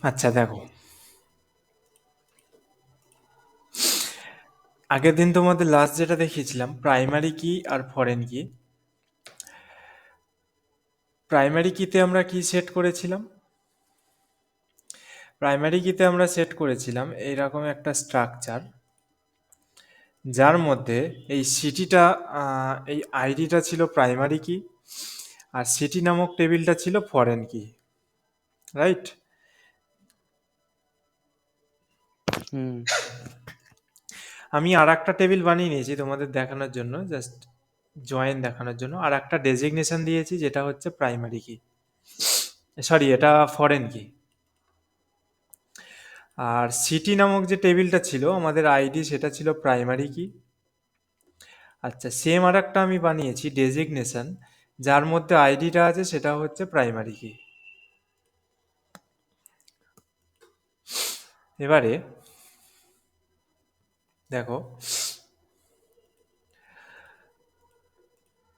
আচ্ছা দেখো, আগের দিন তোমাদের লাস্ট যেটা দেখিয়েছিলাম প্রাইমারি কি আর ফরেন কি। প্রাইমারি কিতে আমরা কি সেট করেছিলাম? প্রাইমারি কিতে আমরা সেট করেছিলাম এইরকম একটা স্ট্রাকচার, যার মধ্যে এই সিটিটা, এই আইডিটা ছিল প্রাইমারি কি, আর সিটি নামক টেবিলটা ছিল ফরেন কি, রাইট? হুম। আমি আর একটা টেবিল বানিয়ে নিয়েছি তোমাদের দেখানোর জন্য, জাস্ট জয়েন দেখানোর জন্য, আর একটা ডেজিগনেশন দিয়েছি যেটা হচ্ছে প্রাইমারি কি, সরি এটা ফরেন কি। আর সিটি নামক যে টেবিলটা ছিল আমাদের আইডি, সেটা ছিল প্রাইমারি কি। আচ্ছা, সেম আর একটা আমি বানিয়েছি ডেজিগনেশন, যার মধ্যে আইডিটা আছে সেটা হচ্ছে প্রাইমারি কি। এবারে দেখো,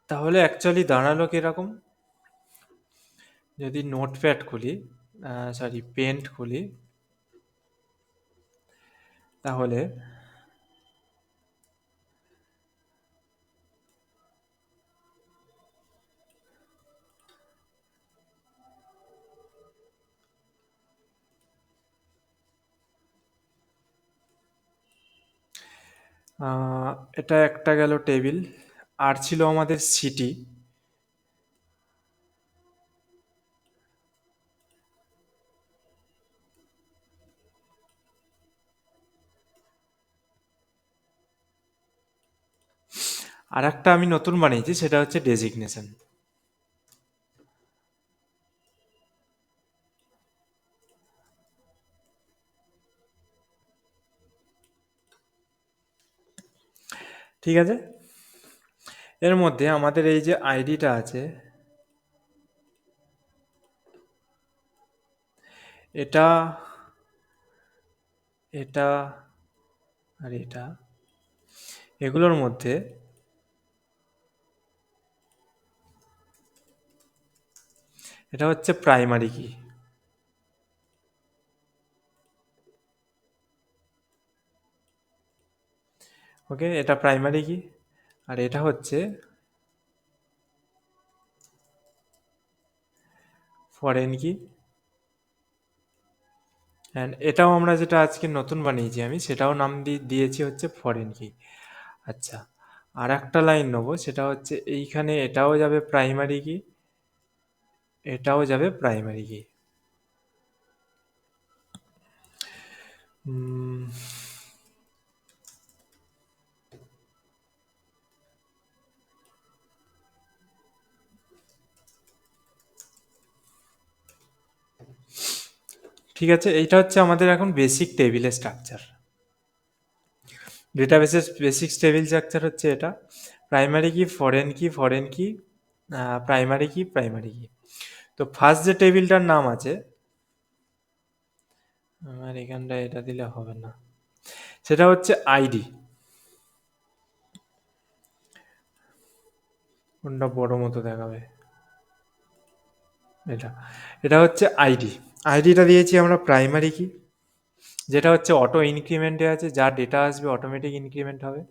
তাহলে অ্যাকচুয়ালি দাঁড়ালো কিরকম, যদি নোটপ্যাড খুলি, সরি পেন্ট খুলি, তাহলে এটা একটা গেল টেবিল, আর ছিল আমাদের সিটি। আর একটা আমি নতুন বানিয়েছি সেটা হচ্ছে ডেজিগনেশন। ঠিক আছে, এর মধ্যে আমাদের এই যে আইডিটা আছে, এটা, এটা আর এটা, এগুলোর মধ্যে এটা হচ্ছে প্রাইমারি কি। ওকে, এটা প্রাইমারি কি, আর এটা হচ্ছে ফরেন কি। অ্যান্ড এটাও আমরা যেটা আজকে নতুন বানিয়েছি আমি, সেটাও নাম দিয়েছি হচ্ছে ফরেন কি। আচ্ছা, আর একটা লাইন নেবো, সেটা হচ্ছে এইখানে এটাও যাবে প্রাইমারি কি, এটাও যাবে প্রাইমারি কি। ঠিক আছে, এইটা হচ্ছে আমাদের এখন বেসিক টেবিলের স্ট্রাকচার। ডেটাবেসের বেসিক টেবিল স্ট্রাকচার হচ্ছে এটা, প্রাইমারি কি, ফরেন কি, ফরেন কি, প্রাইমারি কি, প্রাইমারি কি। তো ফার্স্ট যে টেবিলটার নাম আছে, আমার এখানটা এটা দিলে হবে না, সেটা হচ্ছে আইডি। কোনটা বড় মতো দেখাবে, এটা, এটা হচ্ছে আইডি। আইডিটা দিয়েছি আমরা প্রাইমারি কি, যেটা হচ্ছে অটো ইনক্রিমেন্টে আছে, যা ডেটা আসবে অটোমেটিক ইনক্রিমেন্ট হবে।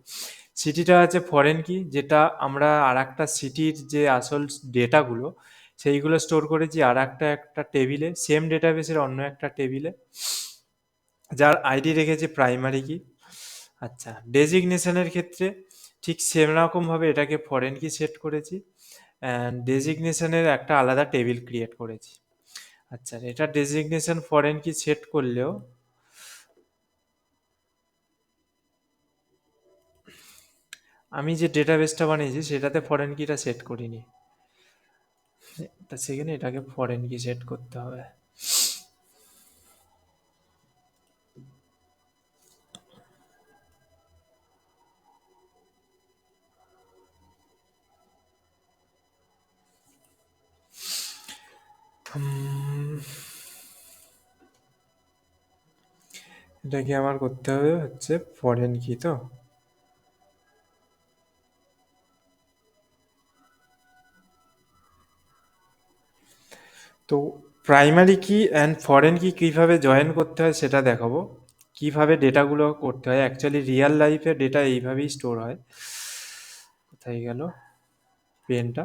সিটিটা আছে ফরেন কি, যেটা আমরা আর একটা সিটির যে আসল ডেটাগুলো সেইগুলো স্টোর করেছি আর একটা টেবিলে, সেম ডেটাবেসের অন্য একটা টেবিলে, যার আইডি রেখেছি প্রাইমারি কি। আচ্ছা, ডেজিগনেশনের ক্ষেত্রে ঠিক সেম রকমভাবে এটাকে ফরেন কি সেট করেছি, অ্যান্ড ডেজিগনেশনের একটা আলাদা টেবিল ক্রিয়েট করেছি। আচ্ছা, এটা ডেজিগনেশন ফরেন কি সেট করলেও আমি যে ডেটাবেসটা বানিয়েছি সেটাতে ফরেন কিটা সেট করিনি, এটা সেখানে এটাকে ফরেন কি সেট করতে হবে। এটাকে আমার করতে হবে হচ্ছে ফরেন কি। তো তো প্রাইমারি কি অ্যান্ড ফরেন কি কীভাবে জয়েন করতে হয় সেটা দেখাবো। কিভাবে ডেটাগুলো করতে হয়, অ্যাকচুয়ালি রিয়েল লাইফে ডেটা এইভাবেই স্টোর হয়। কোথায় গেল পেনটা?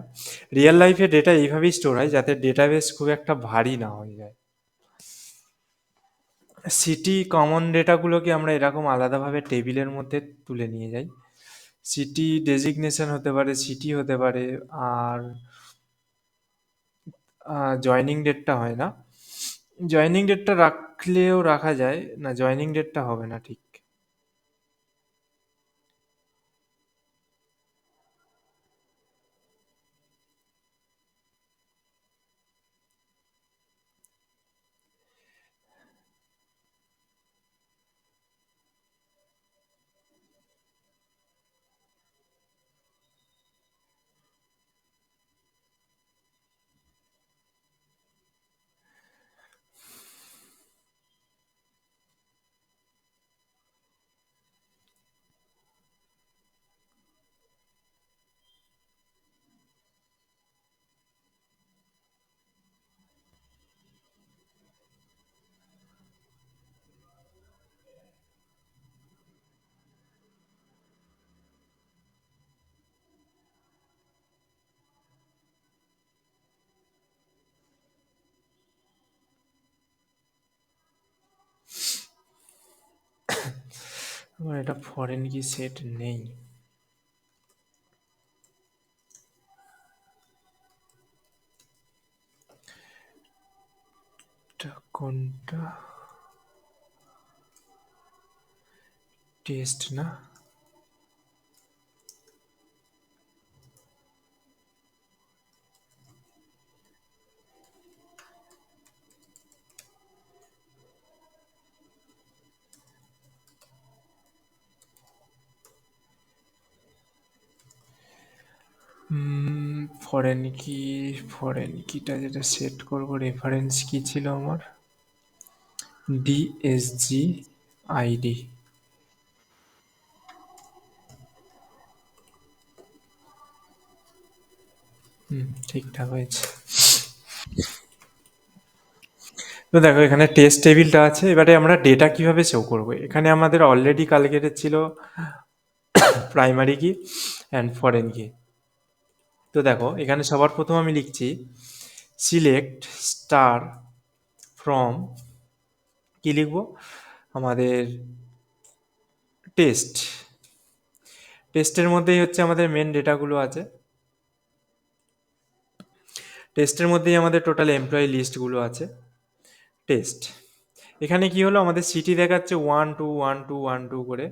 রিয়েল লাইফে ডেটা এইভাবেই স্টোর হয় যাতে ডেটাবেস খুব একটা ভারী না হয়ে যায়। সিটি কমন ডেটাগুলোকে আমরা এরকম আলাদাভাবে টেবিলের মধ্যে তুলে নিয়ে যাই। সিটি ডেজিগনেশন হতে পারে, সিটি হতে পারে, আর জয়নিং ডেটটা হয় না। জয়নিং ডেটটা রাখলেও রাখা যায় না, জয়নিং ডেটটা হবে না ঠিক। আমার এটা ফরেন কি সেট নেই। এটা কোনটা? টেস্ট না? ফরেন কি, ফরেন কিটা যেটা সেট করব, রেফারেন্স কি ছিল আমার? ডিএসজি আইডি। ঠিকঠাক হয়েছে। তো দেখো এখানে টেস্ট টেবিলটা আছে, এবারে আমরা ডেটা কিভাবে শো করব। এখানে আমাদের অলরেডি ক্যালকুলেটেড ছিল প্রাইমারি কি অ্যান্ড ফরেন কি। তো দেখো এখানে সবার প্রথম আমি লিখছি সিলেক্ট স্টার ফ্রম, কি লিখবো আমাদের টেস্ট। টেস্টের মধ্যেই হচ্ছে আমাদের মেন ডেটাগুলো আছে। টেস্টের মধ্যেই আমাদের টোটাল এমপ্লয়ি লিস্টগুলো আছে। টেস্ট, এখানে কি হলো আমাদের সিটি দেখাচ্ছে 1 2 1 2 1 2 করে,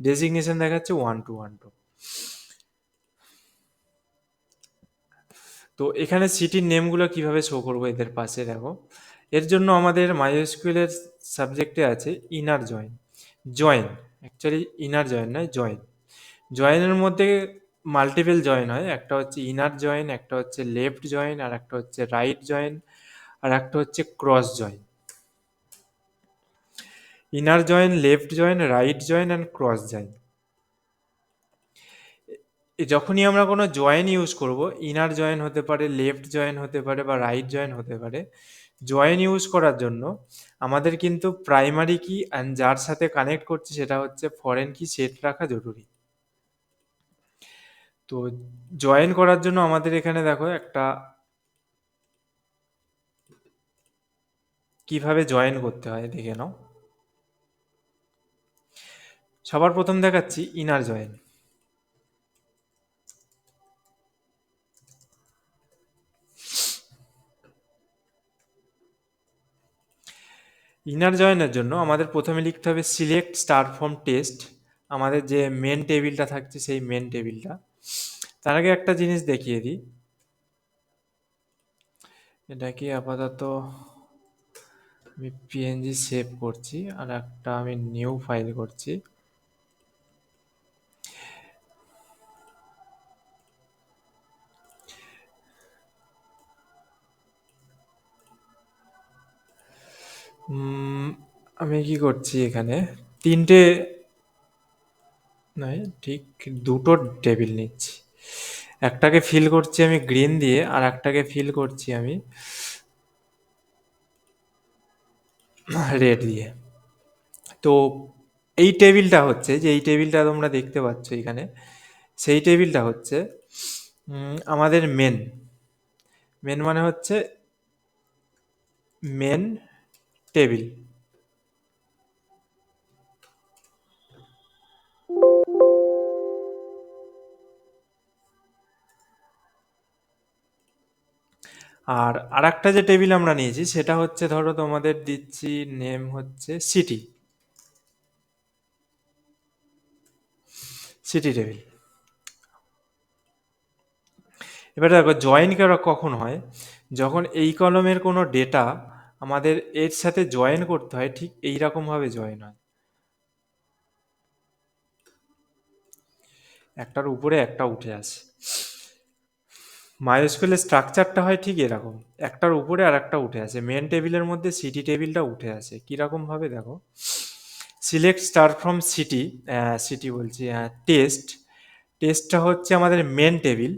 ডেজিগনেশন দেখাচ্ছে 1 2 1 2। তো এখানে সিটির নেমগুলো কিভাবে শো করবো এদের পাশে দেখো। এর জন্য আমাদের মাইএসকিউএলের সাবজেক্টে আছে inner join. Join actually inner join নয়, জয়েন। জয়েনের মধ্যে মাল্টিপল জয়েন হয়, একটা হচ্ছে ইনার জয়েন, একটা হচ্ছে লেফট জয়েন, আর একটা হচ্ছে রাইট জয়েন, আর একটা হচ্ছে cross join. Inner join, left join, right join and cross join. যখনই আমরা কোনো জয়েন ইউজ করব, ইনার জয়েন হতে পারে, লেফট জয়েন হতে পারে, বা রাইট জয়েন হতে পারে, জয়েন ইউজ করার জন্য আমাদের কিন্তু প্রাইমারি কি অ্যান্ড যার সাথে কানেক্ট করছে সেটা হচ্ছে ফরেন কি সেট রাখা জরুরি। তো জয়েন করার জন্য আমাদের এখানে দেখো একটা কিভাবে জয়েন করতে হয় দেখে নাও। সবার প্রথম দেখাচ্ছি ইনার জয়েন। ইনার জয়েনের জন্য আমাদের প্রথমে লিখতে হবে সিলেক্ট স্টার ফ্রম টেস্ট, আমাদের যে মেন টেবিলটা থাকছে সেই মেন টেবিলটা। তার আগে একটা জিনিস দেখিয়ে দিই, এটাকে আপাতত আমি পিএনজি সেভ করছি, আর একটা আমি নিউ ফাইল করছি। আমি কি করছি এখানে তিনটে নয়, ঠিক দুটো টেবিল নিচ্ছি। একটাকে ফিল করছি আমি গ্রিন দিয়ে, আর একটাকে ফিল করছি আমি রেড দিয়ে। তো এই টেবিলটা হচ্ছে, যে এই টেবিলটা তোমরা দেখতে পাচ্ছ এখানে, সেই টেবিলটা হচ্ছে আমাদের মেন। মেন মানে হচ্ছে মেন টেবিল। আর আরেকটা যে টেবিল আমরা নিয়েছি সেটা হচ্ছে, ধরো তোমাদের দিচ্ছি নেম হচ্ছে সিটি, সিটি টেবিল। এবার দেখো জয়েন করা কখন হয়, যখন এই কলমের কোনো ডেটা আমাদের এর সাথে জয়েন করতে হয়, ঠিক এই রকম ভাবে জয়েন হয়, একটার উপরে একটা উঠে আসে। মাইস্কুলের স্ট্রাকচারটা হয় ঠিক এরকম, একটার উপরে আর একটা উঠে আসে। মেন টেবিলের মধ্যে সিটি টেবিলটা উঠে আসে কিরকম ভাবে দেখো, select star from city, city বলছি, টেস্ট। টেস্টটা হচ্ছে আমাদের মেন টেবিল।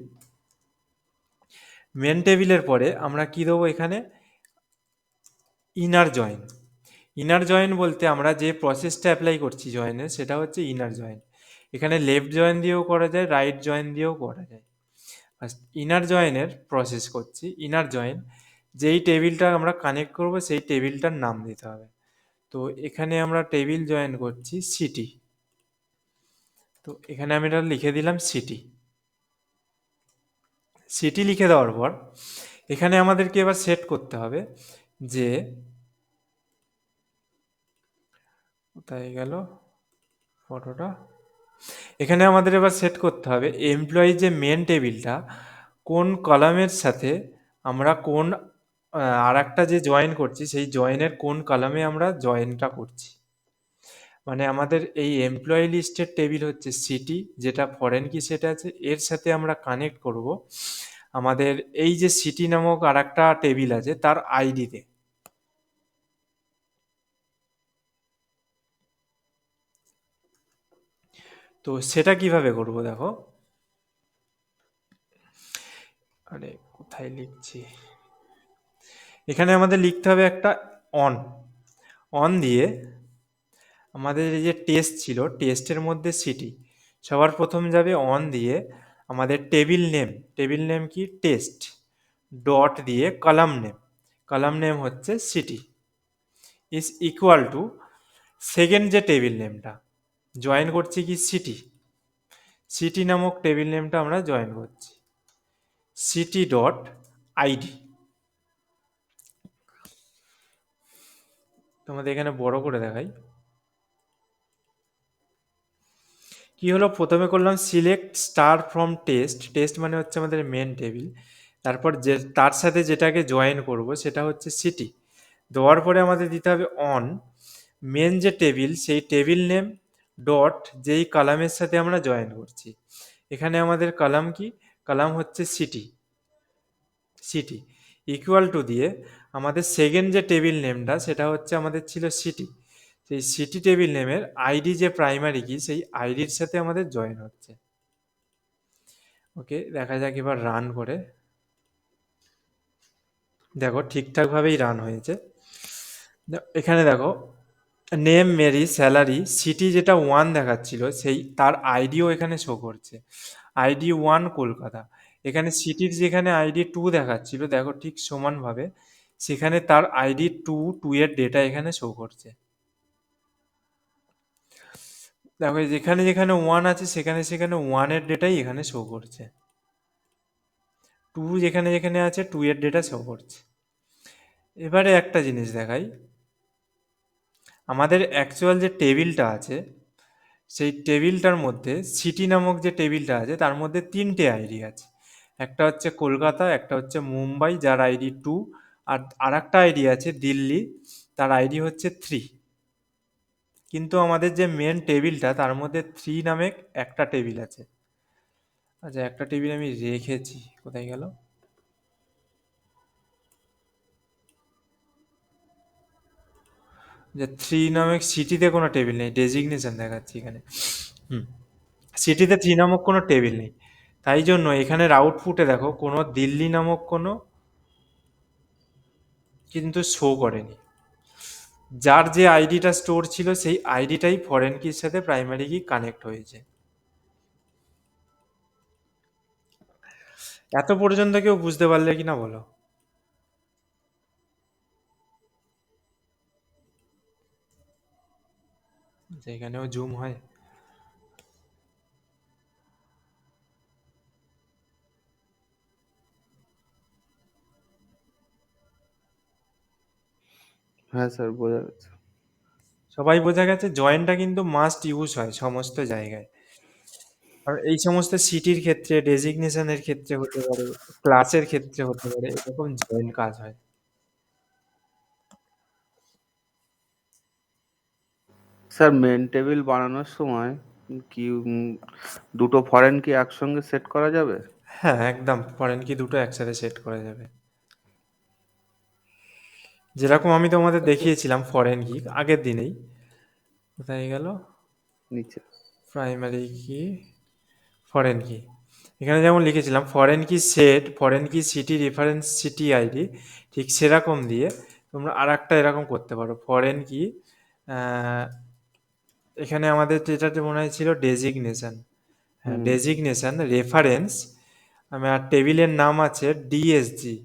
মেন টেবিলের পরে আমরা কি দেবো এখানে, ইনার জয়েন। ইনার জয়েন বলতে আমরা যে প্রসেসটা অ্যাপ্লাই করছি জয়েনের, সেটা হচ্ছে ইনার জয়েন। এখানে লেফট জয়েন দিয়েও করা যায়, রাইট জয়েন দিয়েও করা যায়। ইনার জয়েনের প্রসেস করছি। ইনার জয়েন, যেই টেবিলটা আমরা কানেক্ট করব সেই টেবিলটার নাম দিতে হবে। তো এখানে আমরা টেবিল জয়েন করছি সিটি, তো এখানে আমি এটা লিখে দিলাম সিটি। সিটি লিখে দেওয়ার পর এখানে আমাদেরকে এবার সেট করতে হবে যে, কোথায় গেল ফটোটা, এখানে আমাদের এবার সেট করতে হবে এমপ্লয়ি যে মেন টেবিলটা কোন কলামের সাথে আমরা কোন আর একটা যে জয়েন করছি সেই জয়েনের কোন কলামে আমরা জয়েনটা করছি। মানে আমাদের এই এমপ্লয়ি লিস্টের টেবিল হচ্ছে সিটি, যেটা ফরেন কি সেটা আছে, এর সাথে আমরা কানেক্ট করব আমাদের এই যে সিটি নামক আর একটা টেবিল আছে তার আইডিতে। তো সেটা কিভাবে করব দেখো, আরে কোথায় লিখছি, এখানে আমাদের লিখতে হবে একটা অন। অন দিয়ে আমাদের এই যে টেস্ট ছিল, টেস্টের মধ্যে সিটি, সবার প্রথম যাবে অন দিয়ে আমাদের টেবিল নেম। টেবিল নেম কি, টেস্ট, ডট দিয়ে কলাম নেম, কলাম নেম হচ্ছে city, is equal to second যে টেবিল নেমটা জয়েন করছি কি সিটি, সিটি নামক টেবিল নেমটা আমরা জয়েন করছি, সিটি ডট আইডি। তোমাদের এখানে বড় করে দেখাই, কি হলো, প্রথমে করলাম select star from test. Test মানে হচ্ছে আমাদের মেন টেবিল, তারপর যে তার সাথে যেটাকে জয়েন করব সেটা হচ্ছে সিটি। দেওয়ার পরে আমাদের দিতে হবে অন মেন যে টেবিল সেই টেবিল নেম ডট যেই কলামের সাথে আমরা জয়েন করছি। এখানে আমাদের কলাম কি, কলাম হচ্ছে সিটি, সিটি ইকুয়াল টু দিয়ে আমাদের সেকেন্ড যে টেবিল নেমটা সেটা হচ্ছে আমাদের ছিল সিটি, সেই সিটি টেবিল নেমের আইডি যে প্রাইমারি কি সেই আইডির সাথে আমাদের জয়েন হচ্ছে। ওকে, দেখা যাক এবার রান করে, দেখো ঠিকঠাকভাবেই রান হয়েছে। এখানে দেখো নেম মেরি, স্যালারি, সিটি যেটা ওয়ান দেখাচ্ছিল সেই তার আইডিও এখানে শো করছে, আইডি ওয়ান কলকাতা। এখানে সিটির যেখানে আইডি টু দেখাচ্ছিল দেখো ঠিক সমানভাবে সেখানে তার আইডি টু, টু এর ডেটা এখানে শো করছে। দেখো যেখানে যেখানে ওয়ান আছে সেখানে সেখানে ওয়ানের ডেটাই এখানে শো করছে, টু যেখানে যেখানে আছে টু এর ডেটা শো করছে। এবারে একটা জিনিস দেখাই, আমাদের অ্যাকচুয়াল যে টেবিলটা আছে সেই টেবিলটার মধ্যে সিটি নামক যে টেবিলটা আছে তার মধ্যে তিনটে আইডি আছে, একটা হচ্ছে কলকাতা, একটা হচ্ছে মুম্বাই যার আইডি টু, আর আরেকটা আইডি আছে দিল্লি, তার আইডি হচ্ছে থ্রি। কিন্তু আমাদের যে মেন টেবিলটা তার মধ্যে থ্রি নামে একটা টেবিল আছে। আচ্ছা একটা টেবিল আমি রেখেছি, কোথায় গেল, যে থ্রি নামক সিটিতে কোনো টেবিল নেই, ডেজিগনেশন দেখাচ্ছি এখানে। হুম, সিটিতে থ্রি নামক কোনো টেবিল নেই, তাই জন্য এখানের আউটপুটে দেখো কোনো দিল্লি নামক কোনো কিন্তু শো করেনি। যার যে আইডিটা স্টোর ছিল সেই আইডিটাই ফরেন কির সাথে প্রাইমারি কি কানেক্ট হয়েছে। এত পর্যন্ত কেউ বুঝতে পারলে কিনা বলো? যেখানেও জুম হয়। হ্যাঁ স্যার, বোঝা যাচ্ছে। সবাই বোঝা গেছে? জয়েন্টটা কিন্তু মাস্ট ইউজ হয় সমস্ত জায়গায়। আর এই সমস্ত সিটির ক্ষেত্রে, ডেজিগনেশনের ক্ষেত্রে হতে পারে, ক্লাসের ক্ষেত্রে হতে পারে, এরকম জয়েন্ট কাজ হয়। স্যার, মেন টেবিল বানানোর সময় কি দুটো ফরেন কি একসঙ্গে সেট করা যাবে? হ্যাঁ, একদম ফরেন কি দুটো একসাথে সেট করা যাবে। যেরকম আমি তোমাদের দেখিয়েছিলাম ফরেন কি আগের দিনেই। কোথায় গেল? নিচে। প্রাইমারি কি, ফরেন কি। এখানে যেমন লিখেছিলাম ফরেন কি সেট, ফরেন কি সিটি রেফারেন্স সিটি আইডি, ঠিক সেরকম দিয়ে তোমরা আর একটা এরকম করতে পারো। ফরেন কি এখানে আমাদের যেটা মনে হয় ছিল ডেজিগনেশন। হ্যাঁ, হুম। ডেজিগনেশন রেফারেন্স, আমার টেবিলের নাম আছে ডিএসজি,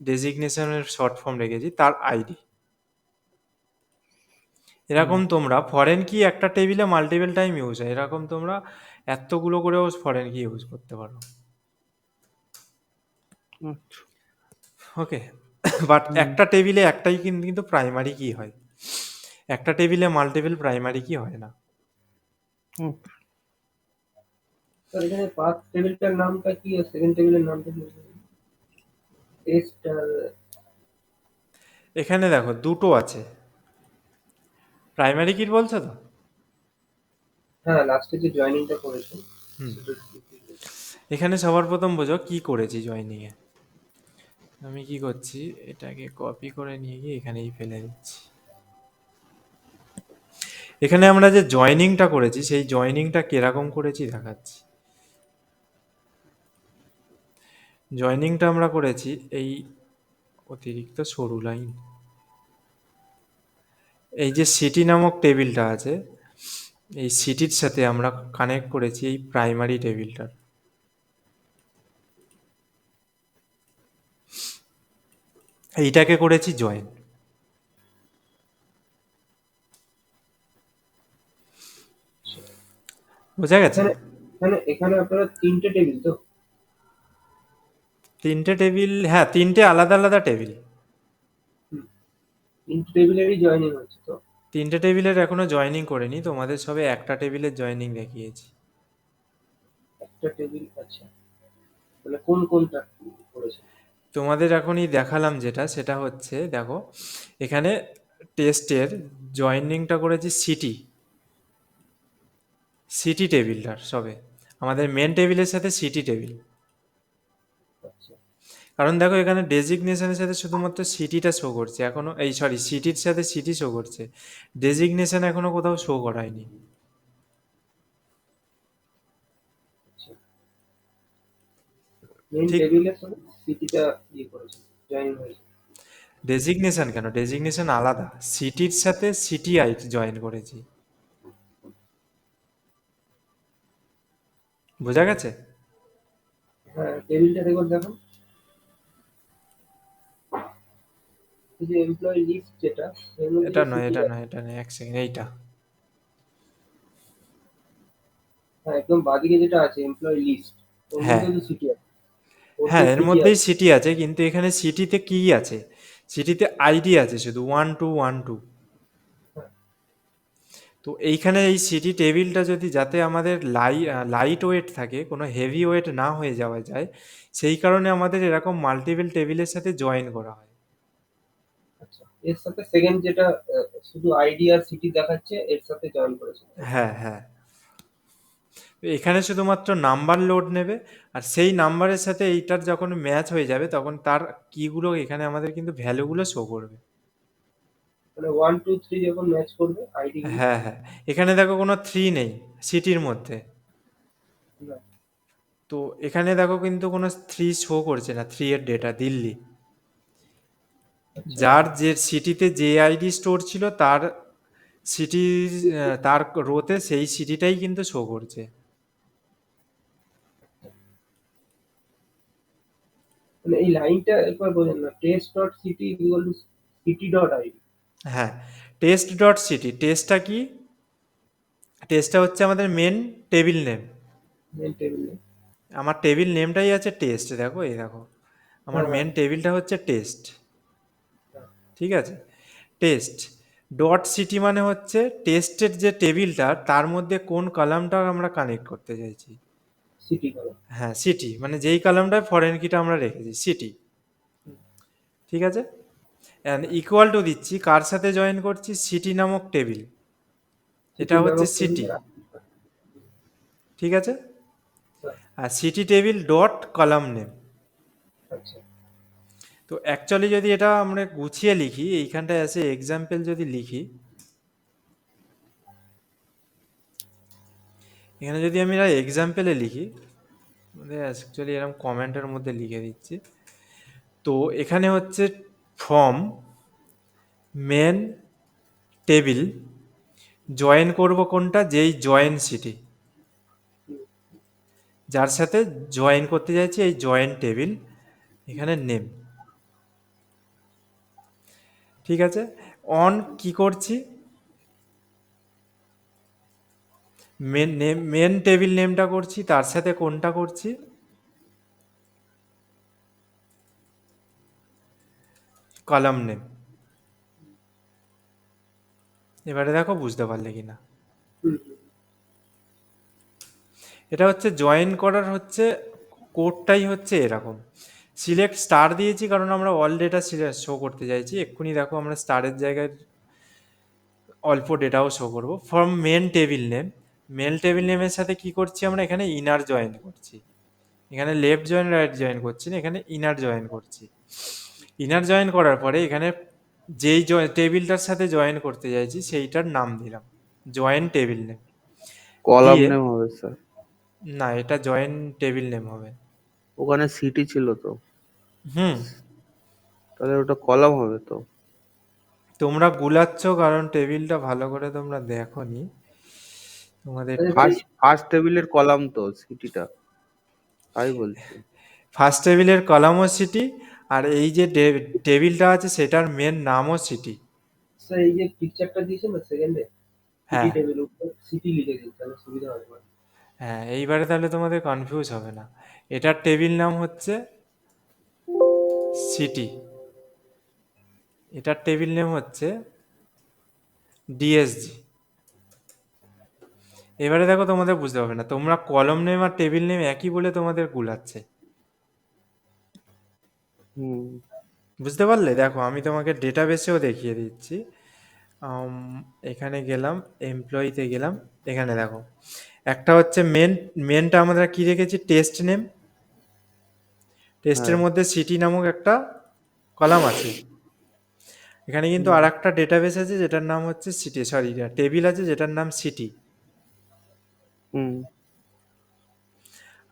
ডেজিগনেশনের শর্ট ফর্ম রেখেছি, তার আইডি। এরকম তোমরা ফরেন কি একটা টেবিলে মাল্টিপল টাইম ইউজ হয়, এরকম তোমরা এতগুলো করেও ফরেন কি ইউজ করতে পারো। আচ্ছা। ওকে। বাট হুম। একটা টেবিলে একটাই কিন্তু প্রাইমারি কি হয়, একটা টেবিলে মাল্টিপল প্রাইমারি কি হয় না। হুম। স্যার এখানে ফার্স্ট টেবিলটার নামটা কি আর সেকেন্ড টেবিলের নামটা কি? টেস্ট আর এখানে দেখো দুটো আছে, প্রাইমারি কি বলছো তো? হ্যাঁ, লাস্টে যে জয়েনিংটা করেছেন হুম। সেটা কি বলছেন? এখানে সবার প্রথম বোঝো কি করেছি জয়নিংয়ে। আমি কি করছি, এটাকে কপি করে নিয়ে গিয়ে এখানেই ফেলে দিচ্ছি। এখানে আমরা যে জয়নিংটা করেছি সেই জয়নিংটা কিরকম করেছি দেখাচ্ছি। জয়নিংটা আমরা করেছি এই অতিরিক্ত সরু লাইন, এই যে সিটি নামক টেবিলটা আছে, এই সিটির সাথে আমরা কানেক্ট করেছি এই প্রাইমারি টেবিলটার, এইটাকে করেছি জয়েন। বোঝা গেছে? এখানে এখানে আপনারা তিনটে টেবিল তো? তিনটে টেবিল, হ্যাঁ তিনটে আলাদা আলাদা টেবিল। হুম, তিনটে টেবিলেরই জয়েনিং হচ্ছে তো? তিনটে টেবিলের এখনো জয়েনিং করিনি, তোমাদের সবে একটা টেবিলের জয়েনিং দেখিয়েছি। একটা টেবিল, আচ্ছা। মানে কোন কোনটা করেছেন? তোমাদের এখনই দেখালাম যেটা, সেটা হচ্ছে দেখো এখানে টেস্টের জয়েনিংটা করেছি সিটি, সিটি টেবিলটার সবে, আমাদের মেন টেবিলের সাথে সিটি টেবিল। আচ্ছা কারণ দেখো এখানে ডেজিগনেশনের সাথে শুধুমাত্র সিটিটা শো করছে এখনো, এই সরি সিটির সাথে সিটি শো করছে, ডেজিগনেশন এখনো কোথাও শো করায়নি। আচ্ছা, মেইন ঠিক। টেবিলের সঙ্গে সিটিটা ইয়ে করেছেন, জয়েনিং হয়েছে। ডেজিগনেশন কেন, ডেজিগনেশন আলাদা, সিটির সাথে সিটি আই জয়েন করেছি। বোঝা গেছে? হ্যাঁ, টেবিলটা দেখুন দেখুন, এই যে এমপ্লয়ি লিস্ট যেটা, এর মধ্যে এটা যে নয়, সিটি এটা নয়, আছে, এটা নয়, এক সেকেন্ড, এইটা। হ্যাঁ একদম বাঁদিকে যেটা আছে এমপ্লয়ি লিস্ট, ওর হ্যাঁ, মধ্যে তো সিটি আছে, ওর যে হ্যাঁ এর সিটি মধ্যেই আছে। সিটি আছে, কিন্তু এখানে সিটিতে কি আছে, সিটিতে আইডি আছে শুধু 1212। হ্যাঁ, তো এইখানে এই সিটি টেবিলটা যদি যাতে আমাদের লাইট ওয়েট থাকে, কোনো হেভি ওয়েট না হয়ে যাওয়া যায়, সেই কারণে আমাদের এরকম মাল্টিপল টেবিলের সাথে জয়েন করা হয়। আচ্ছা, এর সাথে সেকেন্ড যেটা শুধু আইডি আর সিটি দেখাচ্ছে, এর সাথে জয়েন করেছেন, তাই তো? হ্যাঁ, হ্যাঁ। তো এখানে শুধুমাত্র নাম্বার লোড নেবে, আর সেই নাম্বারের সাথে এইটার যখন ম্যাচ হয়ে যাবে তখন তার কিগুলো এখানে আমাদের কিন্তু ভ্যালুগুলো শো করবে। মানে 1 2 3 যখন ম্যাচ করবে আইডি গুলো। হ্যাঁ, হ্যাঁ। এখানে দেখো কোনো থ্রি নেই সিটির মধ্যে, না, তো এখানে দেখো কিন্তু কোনো থ্রি শো করছে না, থ্রি এর ডেটা দিল্লি। আচ্ছা যার যে সিটিতে যে আইডি স্টোর ছিল তার সিটি, তার রোতে সেই সিটিটাই কিন্তু শো করছে। মানে এই লাইনটা একবার বোঝেন না, test dot city equal to city dot ID. হ্যাঁ, টেস্ট ডট সিটি, টেস্টটা কি? টেস্টটা হচ্ছে আমাদের মেন টেবিল নেম। মেন টেবিলে। আমার টেবিল নেমটাই আছে টেস্ট, দেখো এই দেখো আমার হ্যাঁ হ্যাঁ মেন টেবিলটা হচ্ছে টেস্ট, হ্যাঁ, ঠিক আছে? টেস্ট ডট সিটি মানে হচ্ছে টেস্টের যে টেবিলটা তার মধ্যে কোন কলামটা আমরা কানেক্ট করতে চাইছি। City column. হ্যাঁ, সিটি মানে যেই কলামটায় ফরেন কিটা আমরা রেখেছি সিটি, ঠিক আছে? অ্যান্ড ইকুয়াল টু দিচ্ছি, কার সাথে জয়েন করছি? সিটি নামক টেবিল, এটা সিটি হচ্ছে নামক সিটি, টেবিলে। ঠিক আছে? আর city table dot column name. আচ্ছা তো অ্যাকচুয়ালি যদি এটা আমরা গুছিয়ে লিখি, এইখানটায় আছে এক্সাম্পল যদি লিখি, এখানে যদি আমি এক্সাম্পলে লিখি, অ্যাকচুয়ালি এরকম কমেন্টের মধ্যে লিখে দিচ্ছি। তো এখানে হচ্ছে ফ্রম মেন টেবিল জয়েন করব কোনটা? যেই জয়েন সিটি, যার সাথে জয়েন করতে চাইছি এই জয়েন টেবিল, এখানে নেম, ঠিক আছে? অন কি করছি? মেন টেবিল নেমটা করছি, তার সাথে কোনটা করছি? Column name. এবারে দেখো বুঝতে পারলে কিনা। হুম হুম, এটা হচ্ছে জয়েন করার হচ্ছে কোডটাই হচ্ছে এরকম। সিলেক্ট স্টার দিয়েছি কারণ আমরা অল ডেটা শো করতে চাইছি। এক্ষুনি দেখো আমরা স্টারের জায়গায় অল্প ডেটাও শো করব। From main table name, main table নেমের সাথে কি করছি আমরা? এখানে ইনার জয়েন করছি। এখানে লেফট জয়েন রাইট জয়েন করছি না, এখানে ইনার জয়েন করছি। ইনার জয়েন করার পরে এখানে যেই টেবিলটার সাথে জয়েন করতে চাইছি সেইটার নাম দিলাম জয়েন টেবিল নেম কলাম দিয়ে। নেম হবে স্যার। না, এটা জয়েন টেবিল নেম হবে। ওখানে সিটি ছিল তো, হুম, তাহলে ওটা কলাম হবে তো। তোমরা গুলাচ্ছ কারণ টেবিলটা ভালো করে তোমরা দেখোনি তোমাদের। আচ্ছা তাহলে ফার্স্ট টেবিলের কলাম তো সিটিটা, তাই বলছি। ফার্স্ট টেবিলের কলামও সিটি, আর এই যে টেবিলটা আছে সেটার মেন নামও সিটি। স্যার এই যে পিকচারটা দিয়েছেন না সেকেন্ডে, সিটি হ্যাঁ, টেবিল উপর সিটি লিখে দিন তাহলে সুবিধা হবে আমার। হ্যাঁ, এইবারে তাহলে তোমাদের কনফিউজ হবে না। এটার টেবিল নাম হচ্ছে সিটি, এটার টেবিল নেম হচ্ছে ডিএসজি। এবারে দেখো তোমাদের বুঝতে পারবে না, তোমরা কলম নেম আর টেবিল নেম একই বলে তোমাদের গুলাচ্ছে। হুম। বুঝতে পারলে? দেখো আমি তোমাকে ডেটাবেসেও দেখিয়ে দিচ্ছি। আম, এখানে গেলাম, এমপ্লয়িতে গেলাম, এখানে দেখো একটা হচ্ছে মেনটা আমরা কি রেখেছি? Test name. টেস্টের হ্যাঁ। মধ্যে সিটি নামক একটা কলাম আছে। এখানে কিন্তু হুম। আর একটা ডেটাবেস আছে যেটার নাম হচ্ছে সিটি, সরি টেবিল আছে যেটার নাম সিটি। হুম।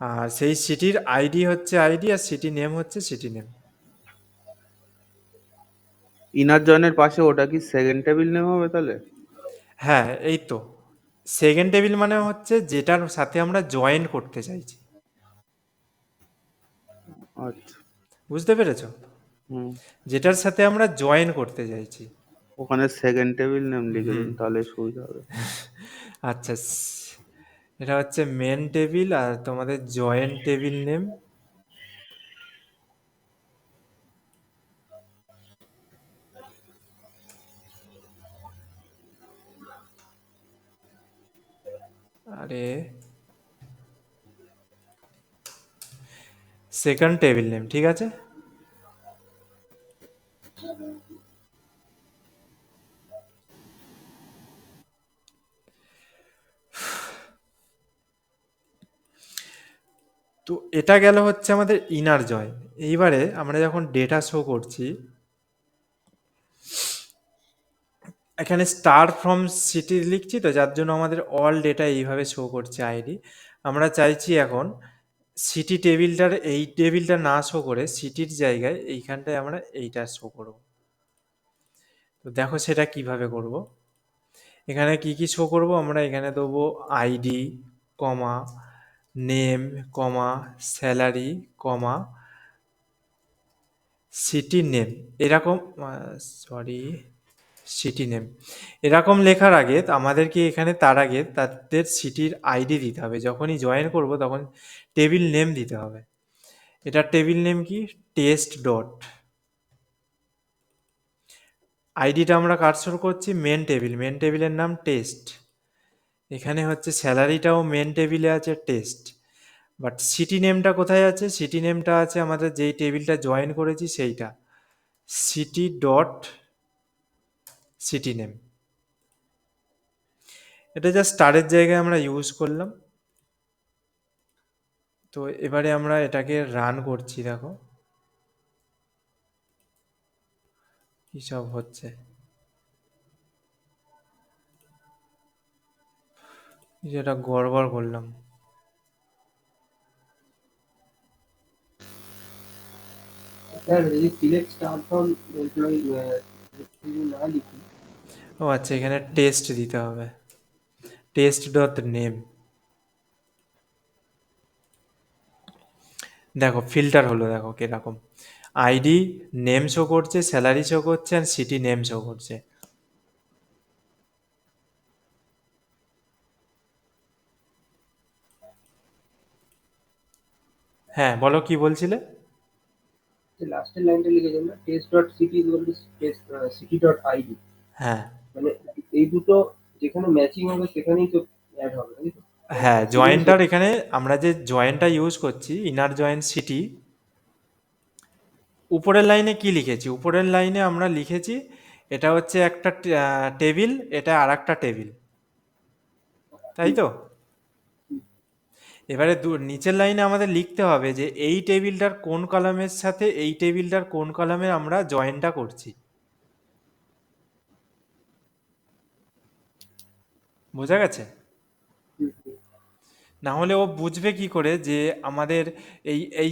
আর সেই সিটির আইডি হচ্ছে আইডি, আর সিটি নেম হচ্ছে সিটি নেম। ইনার জয়েনের পাশে ওটা কি সেকেন্ড টেবিল নেম হবে তাহলে? হ্যাঁ, এই তো সেকেন্ড টেবিল মানে হচ্ছে যেটার সাথে আমরা জয়েন করতে চাইছি। আচ্ছা। বুঝতে পেরেছো? হুম। যেটার সাথে আমরা জয়েন করতে চাইছি। ওখানে সেকেন্ড টেবিল নেম লিখে হুম, দিন তাহলে সুবিধা হবে। আচ্ছা, এটা হচ্ছে মেন টেবিল আর তোমাদের জয়েন্ট টেবিল নেম। আরে সেকেন্ড টেবিল নেম, ঠিক আছে? তো এটা গেল হচ্ছে আমাদের ইনার জয়েন। এইবারে আমরা যখন ডেটা শো করছি, এখানে স্টার ফ্রম সিটি লিখছি তো, যার জন্য আমাদের অল ডেটা এইভাবে শো করছে আইডি। আমরা চাইছি এখন সিটি টেবিলটার এই টেবিলটা না শো করে সিটির জায়গায় এইখানটায় আমরা এইটা শো করব। তো দেখো সেটা কিভাবে করব। এখানে কি কি শো করব, আমরা এখানে দেবো আইডি, কমা, নেম, কমা, স্যালারি, কমা, সিটি নেম, এরকম, সরি, সিটি নেম এরকম লেখার আগে আমাদেরকে এখানে তার আগে তাদের সিটির আইডি দিতে হবে। যখনই জয়েন করব তখন টেবিল নেম দিতে হবে। এটা টেবিল নেম কি, টেস্ট ডট, আইডিটা আমরা কারসর করছি মেন টেবিল, মেন টেবিলের নাম টেস্ট। এখানে হচ্ছে স্যালারিটাও মেন টেবিলে আছে টেস্ট, বাট সিটি নেমটা কোথায় আছে, সিটি নেমটা আছে আমাদের যেই টেবিলটা জয়েন করেছি সেইটা, সিটি ডট সিটি নেম। এটা জাস্ট স্টারের জায়গায় আমরা ইউজ করলাম। তো এবারে আমরা এটাকে রান করছি, দেখো কী সব হচ্ছে। যেটা গড়বড় করলাম। স্যার যদি সিলেক্ট স্টার ফ্রম এমপ্লয়ি না লিখি, ও আচ্ছা, এখানে টেস্ট দিতে হবে, টেস্ট ডট নেম। দেখো ফিল্টার হলো, দেখো কিরকম, আইডি নেম শো করছে, স্যালারি শো করছে, আর সিটি নেম শো করছে। হ্যাঁ বলো, কি বলছিলে? যে লাস্টের লাইনটা লিখেছেন না, test dot city equal to test city dot ID, হ্যাঁ মানে এই দুটো যেখানে ম্যাচিং হবে সেখানেই তো অ্যাড হবে, তাই তো? হ্যাঁ, শুধু জয়েন্টার এখানে আমরা যে জয়েন্টটা ইউজ করছি, ইনার জয়েন্ট সিটি, উপরের লাইনে কি লিখেছি, উপরের লাইনে আমরা লিখেছি এটা হচ্ছে একটা টেবিল, এটা আর একটা টেবিল, তাই তো? এবারে নিচের লাইনে আমাদের লিখতে হবে যে এই টেবিলটার কোন কলামের সাথে এই টেবিলটার কোন কলামে আমরা জয়েনটা করছি। বোঝা গেছে? না হলে ও বুঝবে কি করে যে আমাদের এই এই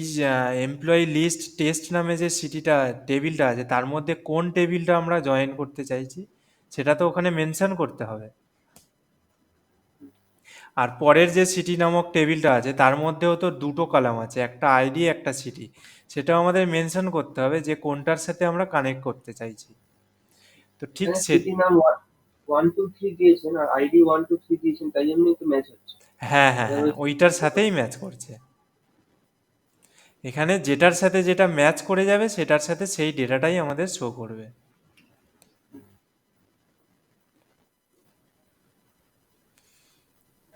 এমপ্লয়ি লিস্ট টেস্ট নামে যে সিটিটা টেবিলটা আছে তার মধ্যে কোন টেবিলটা আমরা জয়েন করতে চাইছি, সেটা তো ওখানে মেনশন করতে হবে। আর পরের যে সিটি নামক টেবিলটা আছে তার মধ্যেও তো দুটো কলাম আছে, একটা আইডি একটা সিটি, সেটাও আমাদের মেনশন করতে হবে যে কোনটার সাথে আমরা কানেক্ট করতে চাইছি। তো ঠিক এখানে সে, সিটি নাম 1 2 3 দিয়েছেন আর আইডি 1 2 3 দিয়েছেন, তাই জন্যই তো ম্যাচ হচ্ছে। হ্যাঁ হ্যাঁ হ্যাঁ, Otherwise ওইটার সাথেই ম্যাচ করছে। এখানে যেটার সাথে যেটা ম্যাচ করে যাবে সেটার সাথে সেই ডেটাটাই আমাদের শো করবে।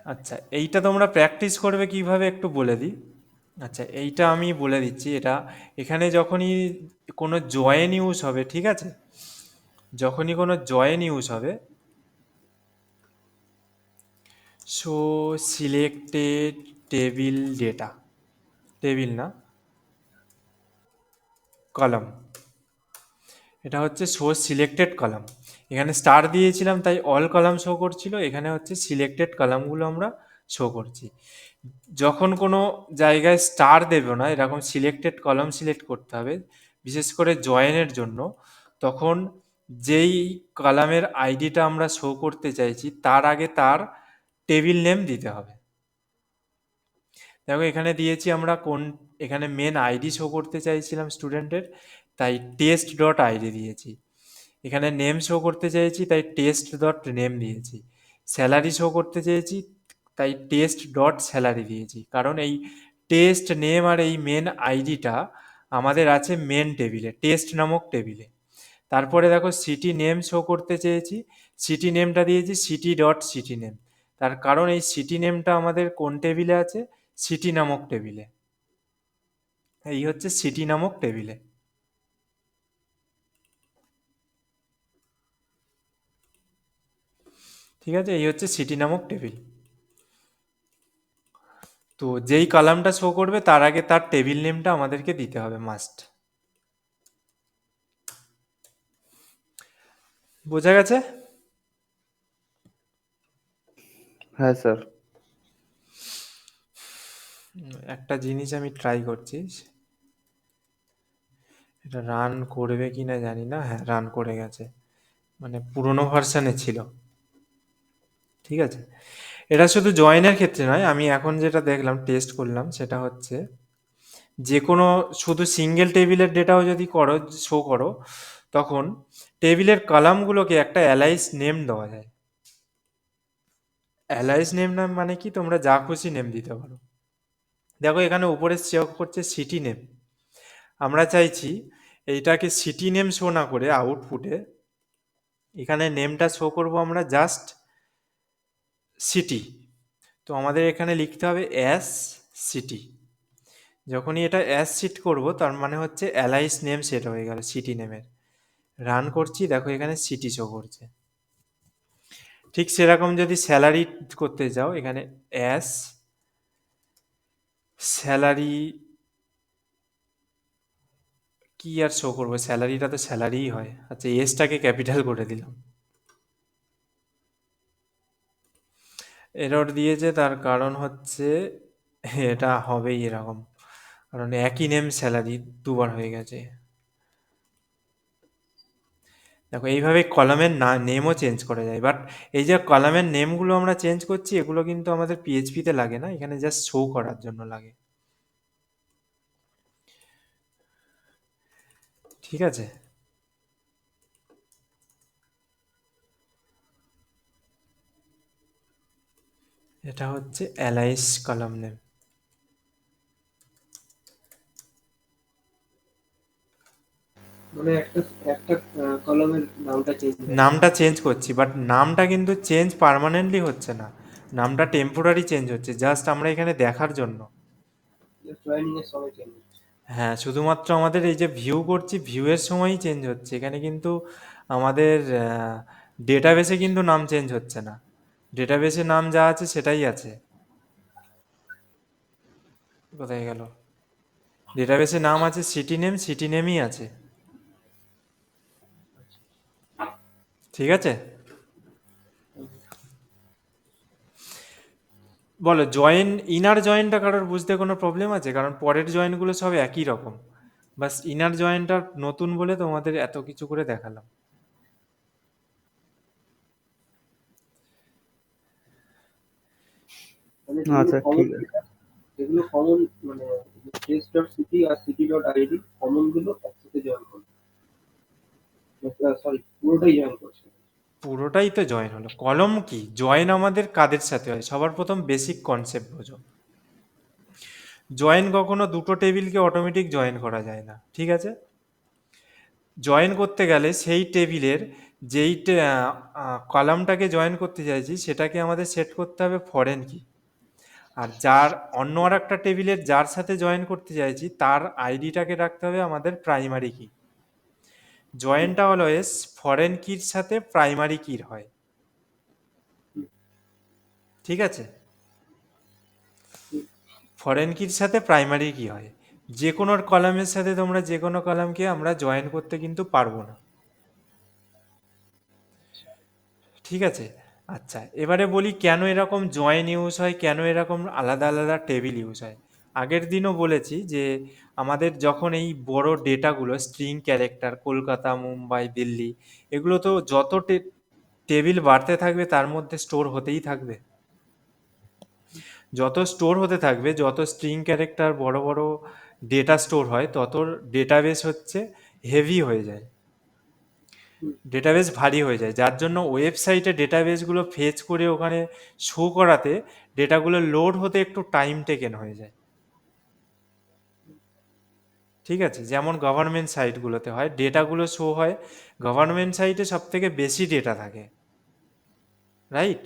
আচ্ছা, এইটা তোমরা প্র্যাকটিস করবে কিভাবে একটু বলে দিই। আচ্ছা, এইটা আমি বলে দিচ্ছি। এটা এখানে যখনই কোনো জয়েন ইউজ হবে, ঠিক আছে, যখনই কোনো জয়েন ইউজ হবে, show selected table data, table না, কলাম, এটা হচ্ছে শো সিলেক্টেড কলাম। এখানে স্টার দিয়েছিলাম তাই অল কলাম শো করছিল, এখানে হচ্ছে সিলেক্টেড কলামগুলো আমরা শো করছি। যখন কোনো জায়গায় স্টার দেব না, এরকম সিলেক্টেড কলাম সিলেক্ট করতে হবে, বিশেষ করে জয়েনের জন্য, তখন যেই কলামের আইডিটা আমরা শো করতে চাইছি তার আগে তার টেবিল নেম দিতে হবে। দেখো এখানে দিয়েছি আমরা কোন, এখানে মেন আইডি শো করতে চাইছিলাম স্টুডেন্টের, তাই টেস্ট ডট আইডি দিয়েছি। এখানে নেম শো করতে চাইছি তাই টেস্ট ডট নেম দিয়েছি। স্যালারি শো করতে চেয়েছি তাই টেস্ট ডট স্যালারি দিয়েছি, কারণ এই টেস্ট নেম আর এই মেন আইডিটা আমাদের আছে মেন টেবিলে, টেস্ট নামক টেবিলে। তারপরে দেখো সিটি নেম শো করতে চেয়েছি, সিটি নেমটা দিয়েছি সিটি ডট সিটি নেম, তার কারণ এই সিটি নেমটা আমাদের কোন টেবিলে আছে, সিটি নামক টেবিলে। এই হচ্ছে সিটি নামক টেবিলে। ঠিক আছে, এই হচ্ছে সিটি নামক টেবিল। তো যেই কলামটা শো করবে তার আগে তার টেবিল নেমটা আমাদেরকে দিতে হবে মাস্ট। বোঝা গেছে? হ্যাঁ স্যার। একটা জিনিস আমি ট্রাই করছি, এটা রান করবে কি না জানি না, হ্যাঁ রান করে গেছে। মানে পুরোনো ভার্সানে ছিল। ঠিক আছে, এটা শুধু জয়েনের ক্ষেত্রে নয়, আমি এখন যেটা দেখলাম টেস্ট করলাম সেটা হচ্ছে যে কোনো শুধু সিঙ্গেল টেবিলের ডেটাও যদি করো, শো করো, তখন টেবিলের কলামগুলোকে একটা অ্যালাইস নেম দেওয়া যায়। অ্যালাইস নেম নাম মানে কি, তোমরা যা খুশি নেম দিতে পারো। দেখো এখানে উপরে শো করছে সিটি নেম, আমরা চাইছি এইটাকে সিটি নেম শো না করে আউটপুটে এখানে নেমটা শো করব আমরা জাস্ট সিটি। তো আমাদের এখানে লিখতে হবে অ্যাস সিটি। যখনই এটা অ্যাস সিট করব তার মানে হচ্ছে অ্যালাইস নেম সেট হয়ে গেল সিটি নেমের। রান করছি, দেখো এখানে সিটি শো করছে। ঠিক সেরকম যদি স্যালারি করতে যাও, এখানে অ্যাস স্যালারি, কি আর শো করবো, স্যালারিটা তো স্যালারিই হয়। আচ্ছা, এসটাকে ক্যাপিটাল করে দিলাম। এরর দিয়েছে, তার কারণ হচ্ছে এটা হবেই এরকম, কারণ একই নেম স্যালারি দুবার হয়ে গেছে। দেখো এইভাবে কলামের নেমও চেঞ্জ করা যায়, বাট এই যে কলামের নেমগুলো আমরা চেঞ্জ করছি এগুলো কিন্তু আমাদের পিএইচপিতে লাগে না, এখানে জাস্ট শো করার জন্য লাগে। ঠিক আছে, এটা হচ্ছে অ্যালাইস কলাম নেম। মানে একটা একটা কলমের নামটা চেঞ্জ হবে। নামটা চেঞ্জ করছি, বাট নামটা কিন্তু চেঞ্জ পার্মানেন্টলি হচ্ছে না, নামটা টেম্পোরারি চেঞ্জ হচ্ছে, জাস্ট আমরা এখানে দেখার জন্য। জয়েনিং এর সময় চেঞ্জ হচ্ছে। হ্যাঁ, শুধুমাত্র আমাদের এই যে ভিউ করছি ভিউয়ের সময়ই চেঞ্জ হচ্ছে, এখানে কিন্তু আমাদের ডেটাবেসে কিন্তু নাম চেঞ্জ হচ্ছে না, ডেটাবেসে নাম যা আছে সেটাই আছে। কোথায় গেল, ডেটাবেসে নাম আছে সিটি নেম, সিটি নেমই আছে। ঠিক আছে, বলো জয়েন, ইনার জয়েনটা কারোর বুঝতে কোনো প্রবলেম আছে? কারণ পরের জয়েনগুলো সব একই রকম, বাস ইনার জয়েনটা নতুন বলে তোমাদের এত কিছু করে দেখালাম। মানে যেগুলো আচ্ছা কমন ঠিক আছে। যেগুলো কমন, মানে টেস্ট ডট সিটি আর সিটি ডট আইডি কমন গুলো একসাথে জয়েন করবে। সরি, পুরোটাই জয়েন করছে। পুরোটাই তো জয়েন হলো, কলম কি জয়েন আমাদের কাদের সাথে হয়, সবার প্রথম বেসিক কনসেপ্ট বোঝো। জয়েন কখনো দুটো টেবিলকে অটোমেটিক জয়েন করা যায় না, ঠিক আছে? জয়েন করতে গেলে সেই টেবিলের যেই কলামটাকে জয়েন করতে চাইছি সেটাকে আমাদের সেট করতে হবে ফরেন কি, আর যার অন্য আর একটা টেবিলের যার সাথে জয়েন করতে চাইছি তার আইডিটাকে রাখতে হবে আমাদের প্রাইমারি কি। জয়েনটা অলওয়েজ ফরেন কির সাথে প্রাইমারি কির হয়, ঠিক আছে? ফরেন কির সাথে প্রাইমারি কি হয়, যে কোনো কলামের সাথে তোমরা যে কোনো কলামকে আমরা জয়েন করতে কিন্তু পারবো না, ঠিক আছে? আচ্ছা, এবারে বলি কেন এরকম জয়েন ইউজ হয়, কেন এরকম আলাদা আলাদা টেবিল ইউজ হয়। আগের দিনও বলেছি যে আমাদের যখন এই বড় ডেটাগুলো স্ট্রিং ক্যারেক্টার কলকাতা মুম্বাই দিল্লি, এগুলো তো যত টেবিল বাড়তে থাকবে তার মধ্যে স্টোর হতেই থাকবে। যত স্টোর হতে থাকবে, যত স্ট্রিং ক্যারেক্টার বড় বড় ডেটা স্টোর হয়, তত ডেটাবেস হচ্ছে হেভি হয়ে যায়, ডেটাবেস ভারী হয়ে যায়, যার জন্য ওয়েবসাইটে ডেটাবেসগুলো ফেচ করে ওখানে শো করাতে ডেটাগুলো লোড হতে একটু টাইম টেকেন হয়ে যায়। ঠিক আছে, যেমন গভর্নমেন্ট সাইটগুলোতে হয় ডেটাগুলো শো হয়, গভর্নমেন্ট সাইটে সব থেকে বেশি ডেটা থাকে, রাইট?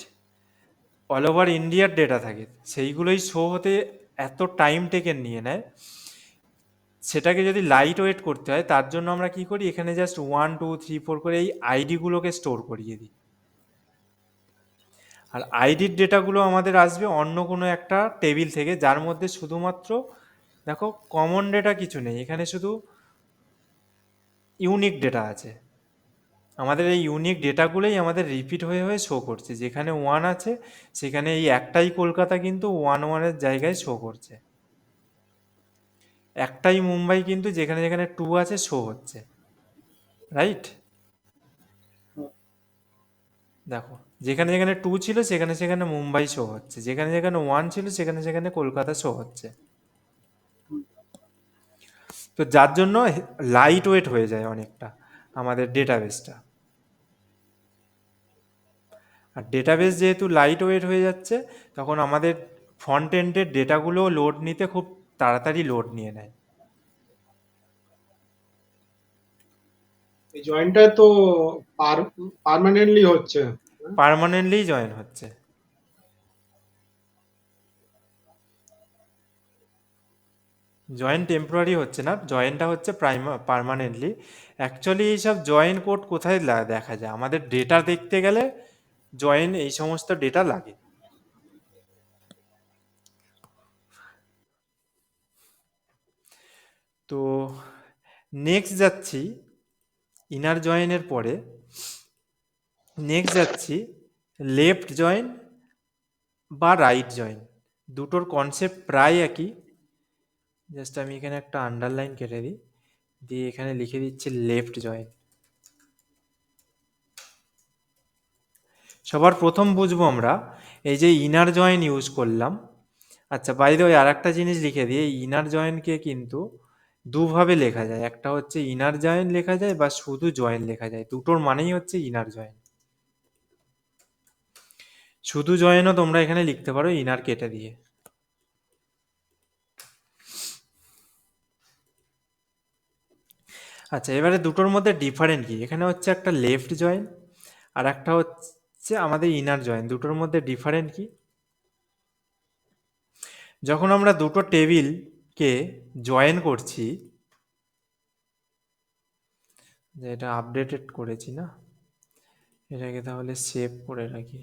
অল ওভার ইন্ডিয়ার ডেটা থাকে, সেইগুলোই শো হতে এত টাইম টেকেন নিয়ে নেয়। সেটাকে যদি লাইট ওয়েট করতে হয় তার জন্য আমরা কি করি, এখানে জাস্ট 1 2 3 4 করে এই আইডিগুলোকে স্টোর করিয়ে দিই, আর আইডির ডেটাগুলো আমাদের আসবে অন্য কোনো একটা টেবিল থেকে, যার মধ্যে শুধুমাত্র দেখো কমন ডেটা কিছু নেই, এখানে শুধু ইউনিক ডেটা আছে। আমাদের এই ইউনিক ডেটাগুলোই আমাদের রিপিট হয়ে হয়ে শো করছে, যেখানে 1 আছে সেখানে এই একটাই কলকাতা কিন্তু 1 1-এর জায়গায় শো করছে, একটাই মুম্বাই কিন্তু যেখানে যেখানে 2 আছে শো হচ্ছে, রাইট? দেখো, যেখানে যেখানে 2 ছিল সেখানে সেখানে মুম্বাই শো হচ্ছে, যেখানে যেখানে 1 ছিল সেখানে সেখানে কলকাতা শো হচ্ছে। তো যার জন্য লাইট ওয়েট হয়ে যায় অনেকটা আমাদের ডেটাবেসটা। আর ডেটাবেস যেহেতু লাইট ওয়েট হয়ে যাচ্ছে, তখন আমাদের ফ্রন্ট এন্ডের ডেটাগুলো লোড নিতে খুব তাড়াতাড়ি লোড নিয়ে নেয়। এই জয়েন্টটা তো পার্মানেন্টলি হচ্ছে, হ্যাঁ? পার্মানেন্টলি জয়েন হচ্ছে। জয়েন টেম্পোরারি হচ্ছে না, জয়েনটা হচ্ছে পার্মানেন্টলি। অ্যাকচুয়ালি এইসব জয়েন কোড কোথায় দেখা যায়? আমাদের ডেটা দেখতে গেলে জয়েন এই সমস্ত ডেটা লাগে। তো নেক্সট যাচ্ছি ইনার জয়েনের পরে, নেক্সট যাচ্ছি লেফট জয়েন বা রাইট জয়েন। দুটোর কনসেপ্ট প্রায় একই। জাস্ট আমি এখানে একটা আন্ডারলাইন কেটে দিই, দিয়ে এখানে লিখে দিচ্ছি লেফট জয়েন। সবার প্রথম বুঝবো আমরা এই যে ইনার জয়েন ইউজ করলাম। আচ্ছা, বাই দ্য ওয়ে আর একটা জিনিস লিখে দিই, এই ইনার জয়েনকে কিন্তু দুভাবে লেখা যায়। একটা হচ্ছে ইনার জয়েন লেখা যায় বা শুধু জয়েন লেখা যায়, দুটোর মানেই হচ্ছে ইনার জয়েন। শুধু জয়েনও তোমরা এখানে লিখতে পারো ইনার কেটে দিয়ে। আচ্ছা, এবারে দুটোর মধ্যে ডিফারেন্ট কি? এখানে হচ্ছে একটা লেফট জয়েন আর একটা হচ্ছে আমাদের ইনার জয়েন, দুটোর মধ্যে ডিফারেন্ট কি? যখন আমরা দুটো টেবিলকে জয়েন করছি, যে এটা আপডেটেড করেছি না, এটাকে তাহলে সেভ করে রাখি।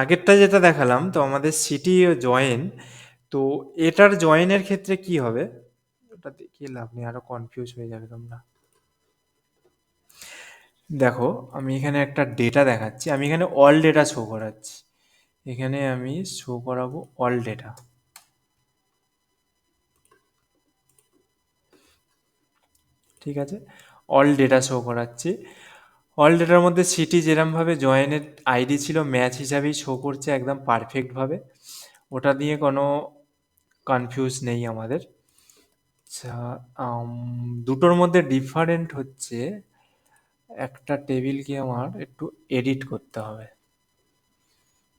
আগেরটা যেটা দেখালাম, তো আমাদের সিটি জয়েন, তো এটার জয়েনের ক্ষেত্রে কি হবে ওটা দেখিয়ে লাভ নেই, আরো কনফিউজ হয়ে যাবে তোমরা। দেখো, আমি এখানে একটা ডেটা দেখাচ্ছি, আমি এখানে অল ডেটা শো করাচ্ছি, এখানে আমি শো করাবো অল ডেটা। ঠিক আছে, অল ডেটা শো করাচ্ছি। অল ডেটার মধ্যে সিটি যেরমভাবে জয়েনের আইডি ছিল ম্যাচ হিসাবেই শো করছে একদম পারফেক্টভাবে, ওটা দিয়ে কোনো কনফিউজ নেই আমাদের। আচ্ছা, দুটোর মধ্যে ডিফারেন্ট হচ্ছে একটা টেবিলকে আমার একটু এডিট করতে হবে,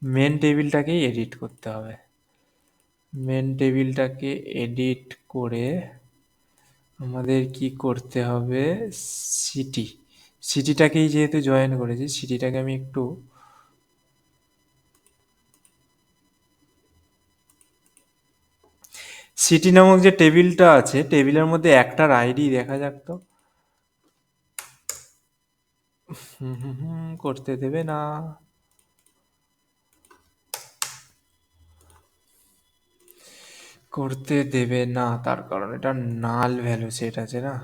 মেন টেবিলটাকেই এডিট করতে হবে। মেন টেবিলটাকে এডিট করে আমাদের কি করতে হবে, সিটি, সিটিটাকেই যেহেতু জয়েন করেছি, সিটিটাকে আমি একটু সিটি নামক যে টেবিলটা আছে, টেবিলের মধ্যে একটার আইডি দেখা যাক তো। করতে দেবে না, করতে দেবে না, তার কারণ এটা নাল ভ্যালু সেট আছে না।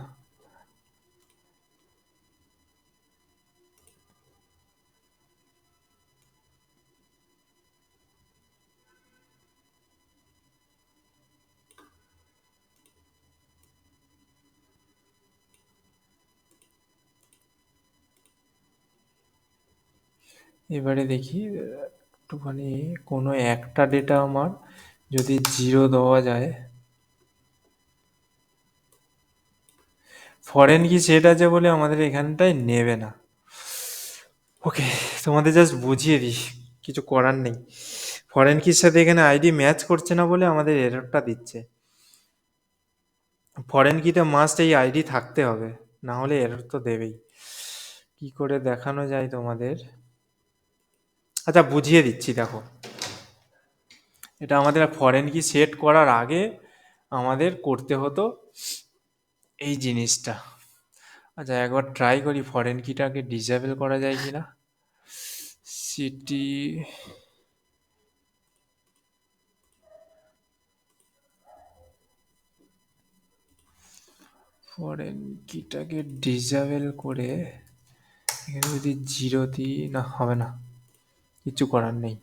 এবারে দেখি একটুখানি কোনো একটা ডেটা আমার যদি জিরো দেওয়া যায়, ফরেন কি সেট আছে বলে আমাদের এখানটায় নেবে না। ওকে, তোমাদের জাস্ট বুঝিয়ে দিই, কিছু করার নেই। ফরেন কির সাথে এখানে আইডি ম্যাচ করছে না বলে আমাদের এররটা দিচ্ছে। ফরেন কিতে মাস্ট এই আইডি থাকতে হবে, না হলে এরর তো দেবেই। কি করে দেখানো যায় তোমাদের? আচ্ছা, বুঝিয়ে দিচ্ছি। দেখো, এটা আমাদের ফরেন কি সেট করার আগে আমাদের করতে হতো এই জিনিসটা। আচ্ছা, একবার ট্রাই করি ফরেন কিটাকে ডিসেবল করা যায় কিনা। সিটি ফরেন কিটাকে ডিসেবল করে এখানে যদি জিরো দিই, না হবে না, কিছু করার নেই।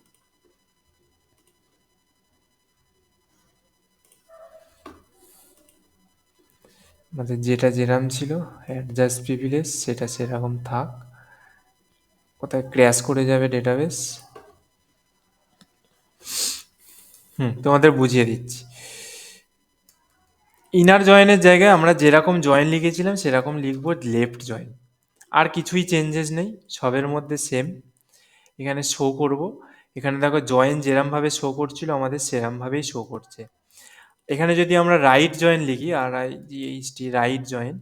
আমাদের যেটা যেরাম ছিল অ্যাডজাস্ট প্রিভিলেজ সেটা সেরকম থাক। কোথায় ক্র্যাশ করে যাবে ডেটাবেস? তোমাদের বুঝিয়ে দিচ্ছি। ইনার জয়েনের জায়গায় আমরা যেরকম জয়েন লিখেছিলাম সেরকম লিখব লেফট জয়েন। আর কিছুই চেঞ্জেস নেই, সবের মধ্যে সেম। এখানে শো করব, এখানে দেখো জয়েন যেরমভাবে শো করছিল আমাদের সেরমভাবেই শো করছে। এখানে যদি আমরা রাইট জয়েন লিখি, RIGHT রাইট জয়েন,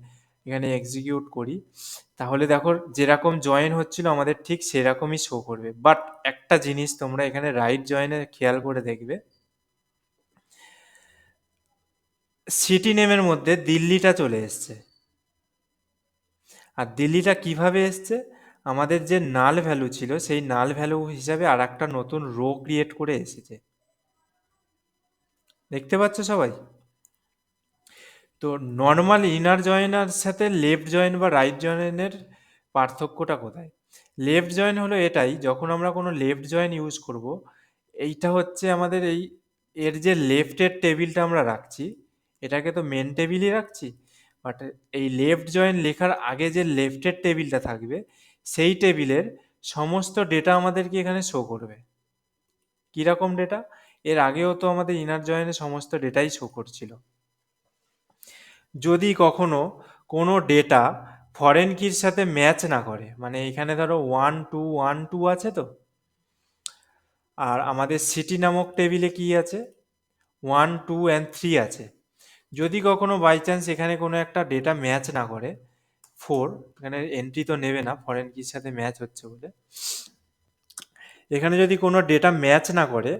এখানে এক্সিকিউট করি, তাহলে দেখো যেরকম জয়েন হচ্ছিল আমাদের ঠিক সেরকমই শো করবে। বাট একটা জিনিস তোমরা এখানে রাইট জয়েনে খেয়াল করে দেখবে, সিটি নেমের মধ্যে দিল্লিটা চলে এসছে। আর দিল্লিটা কিভাবে এসছে? আমাদের যে নাল ভ্যালু ছিল সেই নাল ভ্যালু হিসাবে আর একটা নতুন রো ক্রিয়েট করে এসেছে। দেখতে পাচ্ছ সবাই? তো নর্মাল ইনার জয়েনের সাথে লেফট জয়েন বা রাইট জয়েনের পার্থক্যটা কোথায়? লেফট জয়েন হলো এটাই, যখন আমরা কোনো লেফট জয়েন ইউজ করব, এইটা হচ্ছে আমাদের এর যে লেফটের টেবিলটা আমরা রাখছি, এটাকে তো মেন টেবিলই রাখছি, বাট এই লেফট জয়েন লেখার আগে যে লেফটের টেবিলটা থাকবে সেই টেবিলের সমস্ত ডেটা আমাদেরকে এখানে শো করবে। কীরকম ডেটা? এর আগেও তো আমাদের ইনার জয়েনে সমস্ত ডেটাই শো করছিল। যদি কখনো কোনো ডেটা ফরেন কির সাথে ম্যাচ না করে, মানে এখানে ধরো 1 2 1 2 আছে তো, আর আমাদের সিটি নামক টেবিলে কি আছে 1 2 and 3 আছে। যদি কখনো বাই চান্স এখানে কোনো একটা ডেটা ম্যাচ না করে, 4 এখানে এন্ট্রি তো নেবে না ফরেন কির সাথে ম্যাচ হচ্ছে বলে, এখানে যদি কোনো ডেটা ম্যাচ না করে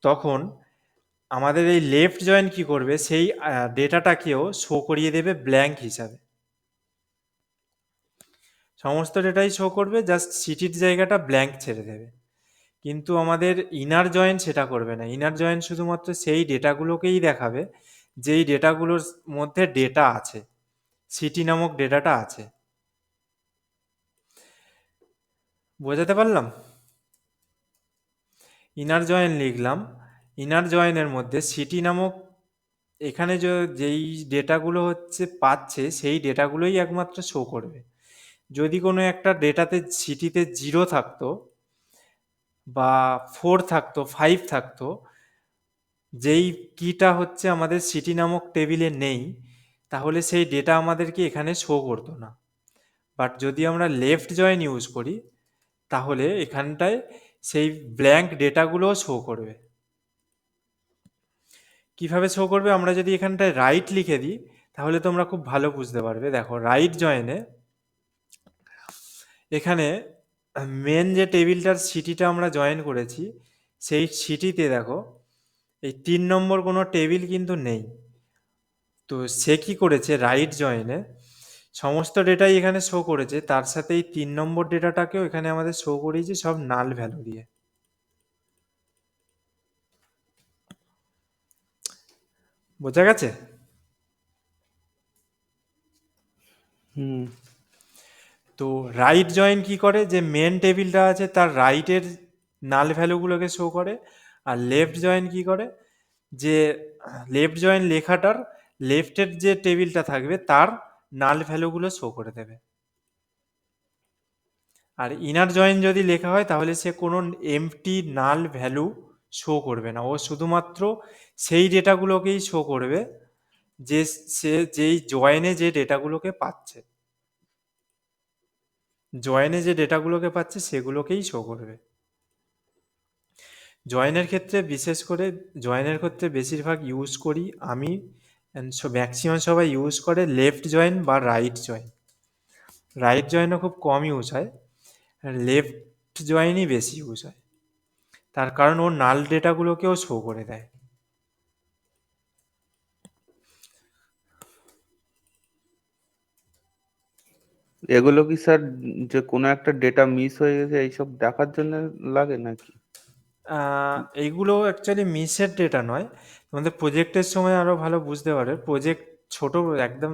তখন আমাদের এই লেফট জয়েন কি করবে, সেই ডেটাটাকেও শো করিয়ে দেবে ব্ল্যাঙ্ক হিসাবে। সমস্ত ডেটাই শো করবে, জাস্ট সিটির জায়গাটা ব্ল্যাঙ্ক ছেড়ে দেবে। কিন্তু আমাদের ইনার জয়েন সেটা করবে না। ইনার জয়েন শুধুমাত্র সেই ডেটাগুলোকেই দেখাবে যেই ডেটাগুলোর মধ্যে ডেটা আছে, সিটি নামক ডেটাটা আছে। বোঝাতে পারলাম? ইনার জয়েন লিখলাম, ইনার জয়েনের মধ্যে সিটি নামক এখানে যেই ডেটাগুলো হচ্ছে পাচ্ছে সেই ডেটাগুলোই একমাত্র শো করবে। যদি কোনো একটা ডেটাতে সিটিতে 0 থাকতো বা 4 থাকতো 5 থাকতো, যেই কিটা হচ্ছে আমাদের সিটি নামক টেবিলে নেই, তাহলে সেই ডেটা আমাদেরকে এখানে শো করতো না। বাট যদি আমরা লেফট জয়েন ইউজ করি তাহলে এখানটায় সেই ব্ল্যাঙ্ক ডেটাগুলোও শো করবে। কিভাবে শো করবে? আমরা যদি এখানটায় রাইট লিখে দিই তাহলে তোমরা খুব ভালো বুঝতে পারবে। দেখো রাইট জয়েনে এখানে মেন যে টেবিলটার সিটিটা আমরা জয়েন করেছি সেই সিটিতে দেখো এই 3 নম্বর কোনো টেবিল কিন্তু নেই। তো সে কি করেছে, রাইট জয়েনে সমস্ত ডেটাই এখানে শো করেছে, তার সাথে এই 3 নম্বর ডেটাটাকেও এখানে আমাদের শো করিয়েছে সব নাল ভ্যালু দিয়ে। বোঝা গেছে? হুম। তো রাইট জয়েন কি করে, যে মেন টেবিলটা আছে তার রাইটের নাল ভ্যালুগুলোকে শো করে। আর লেফট জয়েন কি করে, যে লেফট জয়েন লেখাটার লেফটের যে টেবিলটা থাকবে তার নাল ভ্যালুগুলো শো করে দেবে। আর ইনার জয়েন যদি লেখা হয় তাহলে সে কোনো এমটি নাল ভ্যালু শো করবে না, ও শুধুমাত্র সেই ডেটাগুলোকেই শো করবে যে সে যেই জয়েনে যে ডেটাগুলোকে পাচ্ছে, জয়েনে যে ডেটাগুলোকে পাচ্ছে সেগুলোকেই শো করবে। জয়েনের ক্ষেত্রে বিশেষ করে জয়েনের ক্ষেত্রে বেশিরভাগ ইউজ করি আমি, ম্যাক্সিমাম সবাই ইউজ করে লেফট জয়েন বা রাইট জয়েন। রাইট জয়েনও খুব কম ইউজ হয়, লেফট জয়েনই বেশি ইউজ হয়। তার কারণ ও নাল ডেটাগুলোকেও শো করে দেয়। এগুলো কি স্যার যে কোনো একটা ডেটা মিস হয়ে গেছে এইসব দেখার জন্য লাগে নাকি? এইগুলো অ্যাকচুয়ালি মিসের ডেটা নয়, তোমাদের প্রজেক্টের সময় আরও ভালো বুঝতে পারবে। প্রজেক্ট ছোট একদম,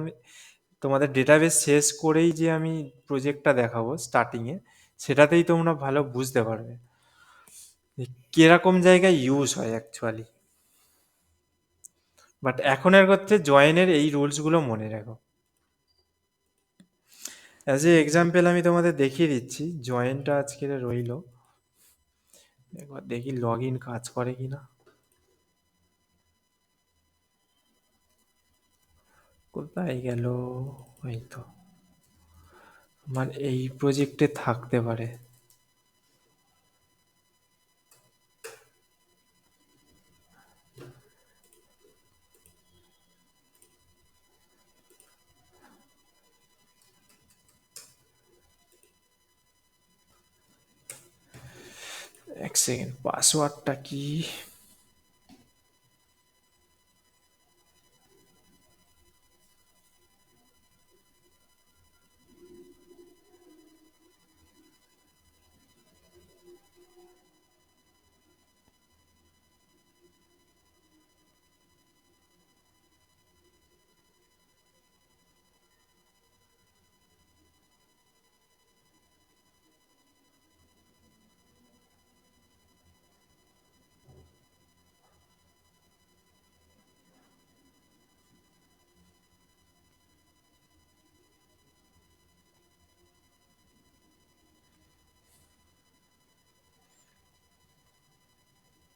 তোমাদের ডেটাবেস শেষ করেই যে আমি প্রজেক্টটা দেখাবো স্টার্টিংয়ে, সেটাতেই তোমরা ভালো বুঝতে পারবে। কিরকম জায়গায় ইউজ হয় অ্যাকচুয়ালি। বাট এখনের ক্ষেত্রে জয়েনের এই রুলসগুলো মনে রাখো। অ্যাজ এ এক্সাম্পল আমি তোমাদের দেখিয়ে দিচ্ছি, জয়েনটা আজকে রইলো, একবার দেখি লগ ইন কাজ করে কিনা। কোথায় গেল? এই তো আমার এই প্রজেক্টে থাকতে পারে। এক সেকেন্ড, পাসওয়ার্ডটা কি?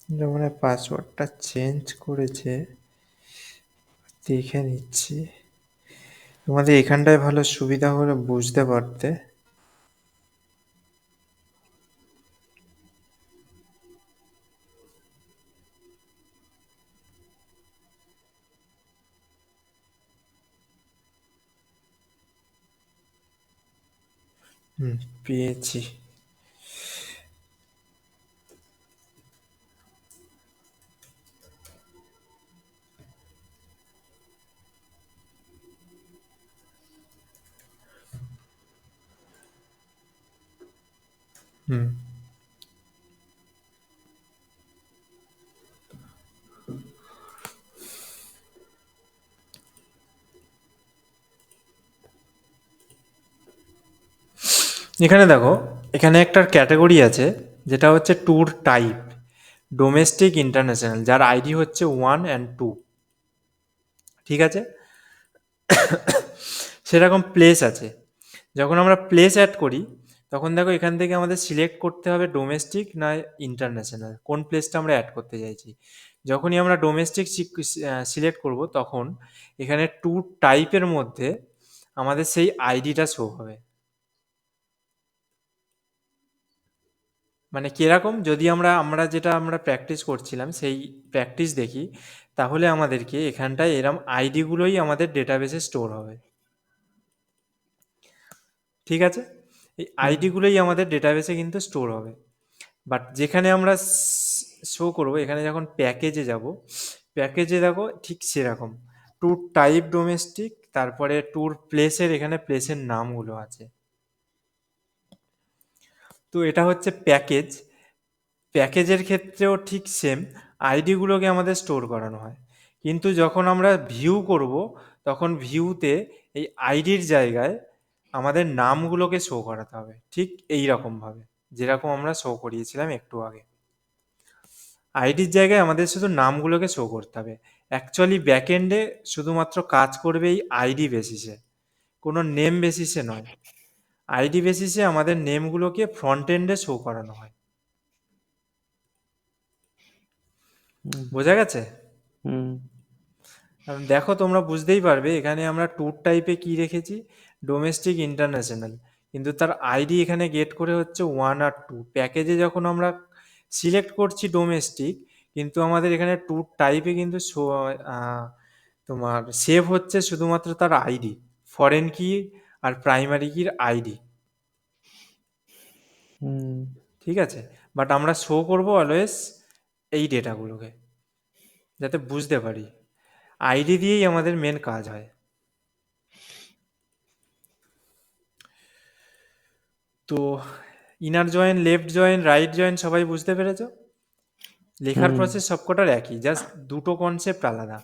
যেমন পাসওয়ার্ডটা চেঞ্জ করেছে, দেখে নিচ্ছি। তোমাদের এখানটায় ভালো সুবিধা হলে বুঝতে পারতে। পেয়েছি। হুম, এখানে দেখো, এখানে একটা ক্যাটাগরি আছে যেটা হচ্ছে ট্যুর টাইপ, ডোমেস্টিক ইন্টারন্যাশনাল, যার আইডি হচ্ছে 1 and 2। ঠিক আছে, সেরকম প্লেস আছে। যখন আমরা প্লেস অ্যাড করি তখন দেখো এখান থেকে আমাদের সিলেক্ট করতে হবে ডোমেস্টিক না ইন্টারন্যাশনাল, কোন প্লেসটা আমরা অ্যাড করতে চাইছি। যখনই আমরা ডোমেস্টিক সিলেক্ট করব তখন এখানে ট্যুর টাইপের মধ্যে আমাদের সেই আইডিটা শো হবে। মানে কিরকম, যদি আমরা যেটা আমরা প্র্যাকটিস করছিলাম সেই প্র্যাকটিস দেখি, তাহলে আমাদেরকে এখানটায় এরম আইডিগুলোই আমাদের ডেটাবেসে স্টোর হবে। ঠিক আছে, এই আইডিগুলোই আমাদের ডেটাবেসে কিন্তু স্টোর হবে। বাট যেখানে আমরা শো করব, এখানে যখন প্যাকেজে যাব, প্যাকেজে দেখো ঠিক সেরকম ট্যুর টাইপ ডোমেস্টিক, তারপরে ট্যুর প্লেসের, এখানে প্লেসের নামগুলো আছে। তো এটা হচ্ছে প্যাকেজ। প্যাকেজের ক্ষেত্রেও ঠিক সেম, আইডিগুলোকে আমাদের স্টোর করানো হয়। কিন্তু যখন আমরা ভিউ করব তখন ভিউতে এই আইডির জায়গায় আমাদের নামগুলোকে শো করাতে হবে, ঠিক এই রকমভাবে যেরকম আমরা শো করিয়েছিলাম একটু আগে। আইডির জায়গায় আমাদের শুধু নামগুলোকে শো করতে হবে। অ্যাকচুয়ালি ব্যাকএন্ডে শুধুমাত্র কাজ করবে এই আইডি বেসিসে, কোনো নেম বেসিসে নয়। আইডি বেসিসে আমাদের নেমগুলোকে ফ্রন্ট এন্ডে শো করানো হয়। বোঝা গেছে? হুম কারণ দেখো তোমরা বুঝতেই পারবে, এখানে আমরা ট্যুর টাইপে কি রেখেছি, ডোমেস্টিক ইন্টারন্যাশনাল, কিন্তু তার আইডি এখানে গেট করে হচ্ছে 1 আর 2। প্যাকেজে যখন আমরা সিলেক্ট করছি ডোমেস্টিক, কিন্তু আমাদের এখানে ট্যুর টাইপে কিন্তু তোমার সেভ হচ্ছে শুধুমাত্র তার আইডি, ফরেন কি আর প্রাইমারি কির আইডি। হুম ঠিক আছে, বাট আমরা শো করবো অলওয়েজ এই ডেটাগুলোকে, যাতে বুঝতে পারি আইডি দিয়েই আমাদের মেন কাজ হয়। তো inner join, left join, right join সবাই বুঝতে পেরেছো? লেখার প্রসেস সবকটার একই, জাস্ট দুটো কনসেপ্ট আলাদা।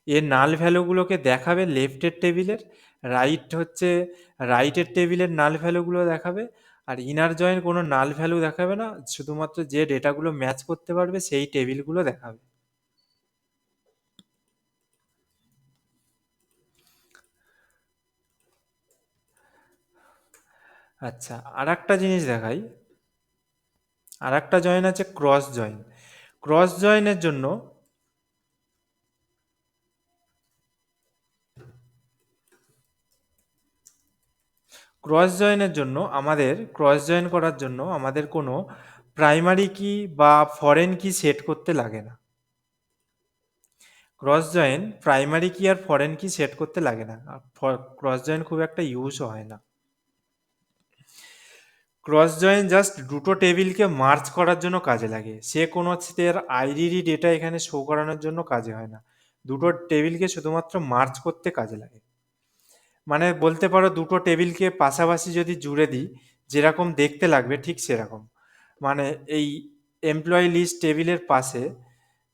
এর নাল ভ্যালুগুলোকে দেখাবে লেফটের টেবিলের, রাইটের টেবিলের নাল ভ্যালুগুলো দেখাবে, আর ইনার জয়েন কোনো নাল ভ্যালু দেখাবে না, শুধুমাত্র যে ডেটাগুলো ম্যাচ করতে পারবে সেই টেবিলগুলো দেখাবে। আচ্ছা, আর একটা জিনিস দেখাই, আর একটা জয়েন আছে ক্রস জয়েন। ক্রস জয়েনের জন্য ক্রস জয়েন করার জন্য আমাদের কোনো প্রাইমারি কি বা ফরেন কি সেট করতে লাগে না। ক্রস জয়েন প্রাইমারি কি আর ফরেন কি সেট করতে লাগে না, ক্রস জয়েন খুব একটা ইউজও হয় না। ক্রস জয়েন জাস্ট দুটো টেবিলকে মার্জ করার জন্য কাজে লাগে, সে কোনো আইডিডি ডেটা এখানে শো করানোর জন্য কাজে হয় না, দুটো টেবিলকে শুধুমাত্র মার্জ করতে কাজে লাগে। মানে বলতে পারো দুটো টেবিলকে পাশাপাশি যদি জুড়ে দিই যেরকম দেখতে লাগবে ঠিক সেরকম। মানে এই এমপ্লয়ি লিস্ট টেবিলের পাশে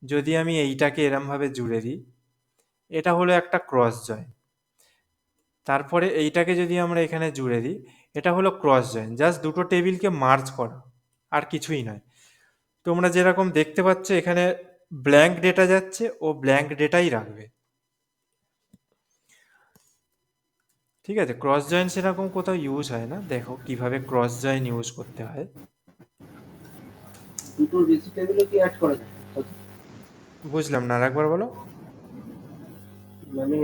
যদি আমি এইটাকে এরমভাবে জুড়ে দিই, এটা হলো একটা ক্রস জয়েন। তারপরে এইটাকে যদি আমরা এখানে জুড়ে দিই, এটা হলো ক্রস জয়েন, জাস্ট দুটো টেবিলকে মার্জ করা, আর কিছুই নয়। তোমরা যেরকম দেখতে পাচ্ছ এখানে ব্ল্যাঙ্ক ডেটা যাচ্ছে, ও ব্ল্যাঙ্ক ডেটাই রাখবে। ঠিক আছে, ক্রস জয়েন সেরকম কোথাও ইউজ হয় না, দেখো কিভাবে ক্রস জয়েন ইউজ করতে হয়। দুটোর বেশি টেবিলও কি অ্যাড করা যায়? বুঝলাম না, আরেকবার বলো। মানে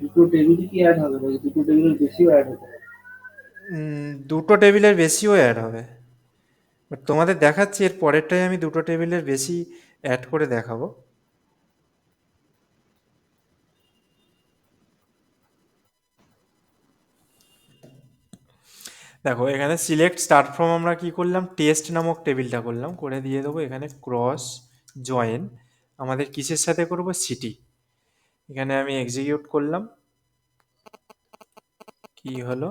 দুটো টেবিলই কি অ্যাড হবে, নাকি দুটো টেবিলের বেশিও অ্যাড হতে পারে? দুটো টেবিলের বেশিও অ্যাড হবে, বাট তোমাদের দেখাচ্ছি এর পরেরটাই আমি দুটো টেবিলের বেশি অ্যাড করে দেখাবো। দেখো এখানে সিলেক্ট স্টার্ট ফ্রম আমরা কি করলাম, টেস্ট নামক টেবিলটা করলাম, করে দিয়ে দেবো এখানে ক্রস জয়েন আমাদের কিসের সাথে করব, সিটি। এখানে আমি এক্সিকিউট করলাম, কি হলো,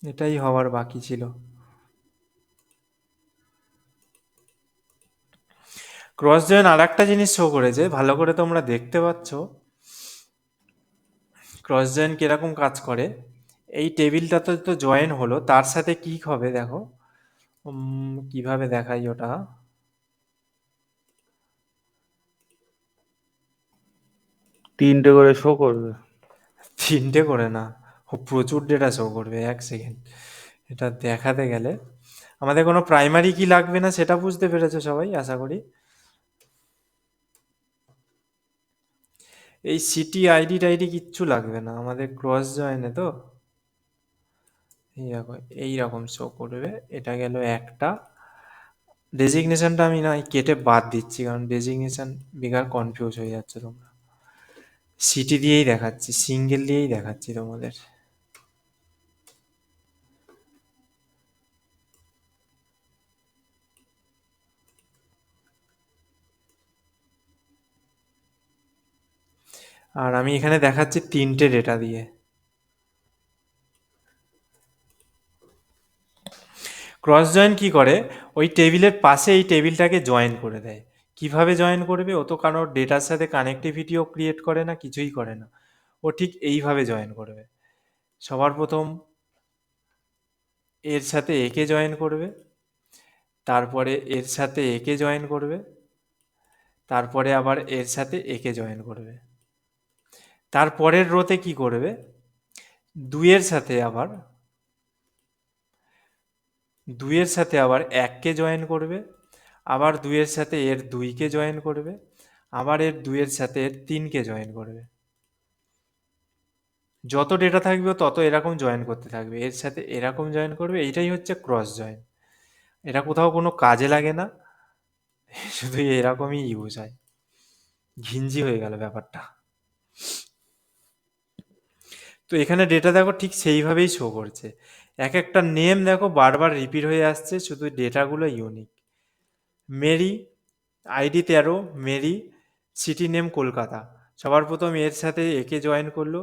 এটাই হওয়ার বাকি ছিল। ক্রস জয়েন আর একটা জিনিস শো করেছে, ভালো করে তোমরা দেখতে পাচ্ছ ক্রস জয়েন কিরকম কাজ করে। এই টেবিলটাতে তো জয়েন হলো, তার সাথে কি হবে দেখো, কিভাবে দেখাই ওটা, তিনটে করে শো করবে। তিনটে করে না, ও প্রচুর ডেটা শো করবে। এক সেকেন্ড, এটা দেখাতে গেলে আমাদের কোনো প্রাইমারি কি লাগবে না, সেটা বুঝতে পেরেছো সবাই আশা করি। এই সিটি আইডি টাইডি কিচ্ছু লাগবে না আমাদের ক্রস জয়েনে, তো এই দেখো এইরকম শো করবে। এটা গেল একটা, ডেজিগনেশনটা আমি না কেটে বাদ দিচ্ছি, কারণ ডেজিগনেশন বেকার কনফিউজ হয়ে যাচ্ছে তোমরা। সিটি দিয়েই দেখাচ্ছি, সিঙ্গেল দিয়েই দেখাচ্ছি তোমাদের। আর আমি এখানে দেখাচ্ছি তিনটে ডেটা দিয়ে। ক্রস জয়েন কি করে, ওই টেবিলের পাশে এই টেবিলটাকে জয়েন করে দেয়। কিভাবে জয়েন করবে, ও তো কারোর ডেটার সাথে কানেক্টিভিটিও ক্রিয়েট করে না, কিছুই করে না, ও ঠিক এইভাবে জয়েন করবে। সবার প্রথম এর সাথে একে জয়েন করবে, তারপরে এর সাথে একে জয়েন করবে, তারপরে আবার এর সাথে একে জয়েন করবে। তারপরের রোতে কি করবে, দুইয়ের সাথে আবার এককে জয়েন করবে, আবার দুইয়ের সাথে এর দুইকে জয়েন করবে, আবার এর দুইয়ের সাথে এর তিনকে জয়েন করবে। যত ডেটা থাকবে তত এরকম জয়েন করতে থাকবে, এর সাথে এরকম জয়েন করবে। এইটাই হচ্ছে ক্রস জয়েন। এটা কোথাও কোনো কাজে লাগে না, শুধু এরকমই ইউজ হয়। ঘিঞ্জি হয়ে গেল ব্যাপারটা। তো এখানে ডেটা দেখো ঠিক সেইভাবেই শো করছে, এক একটা নেম দেখো বারবার রিপিট হয়ে আসছে, শুধু ডেটাগুলো unique. Mary, ID 13, Mary, city name Kolkata. সবার প্রথম এর সাথে একে জয়েন করলো,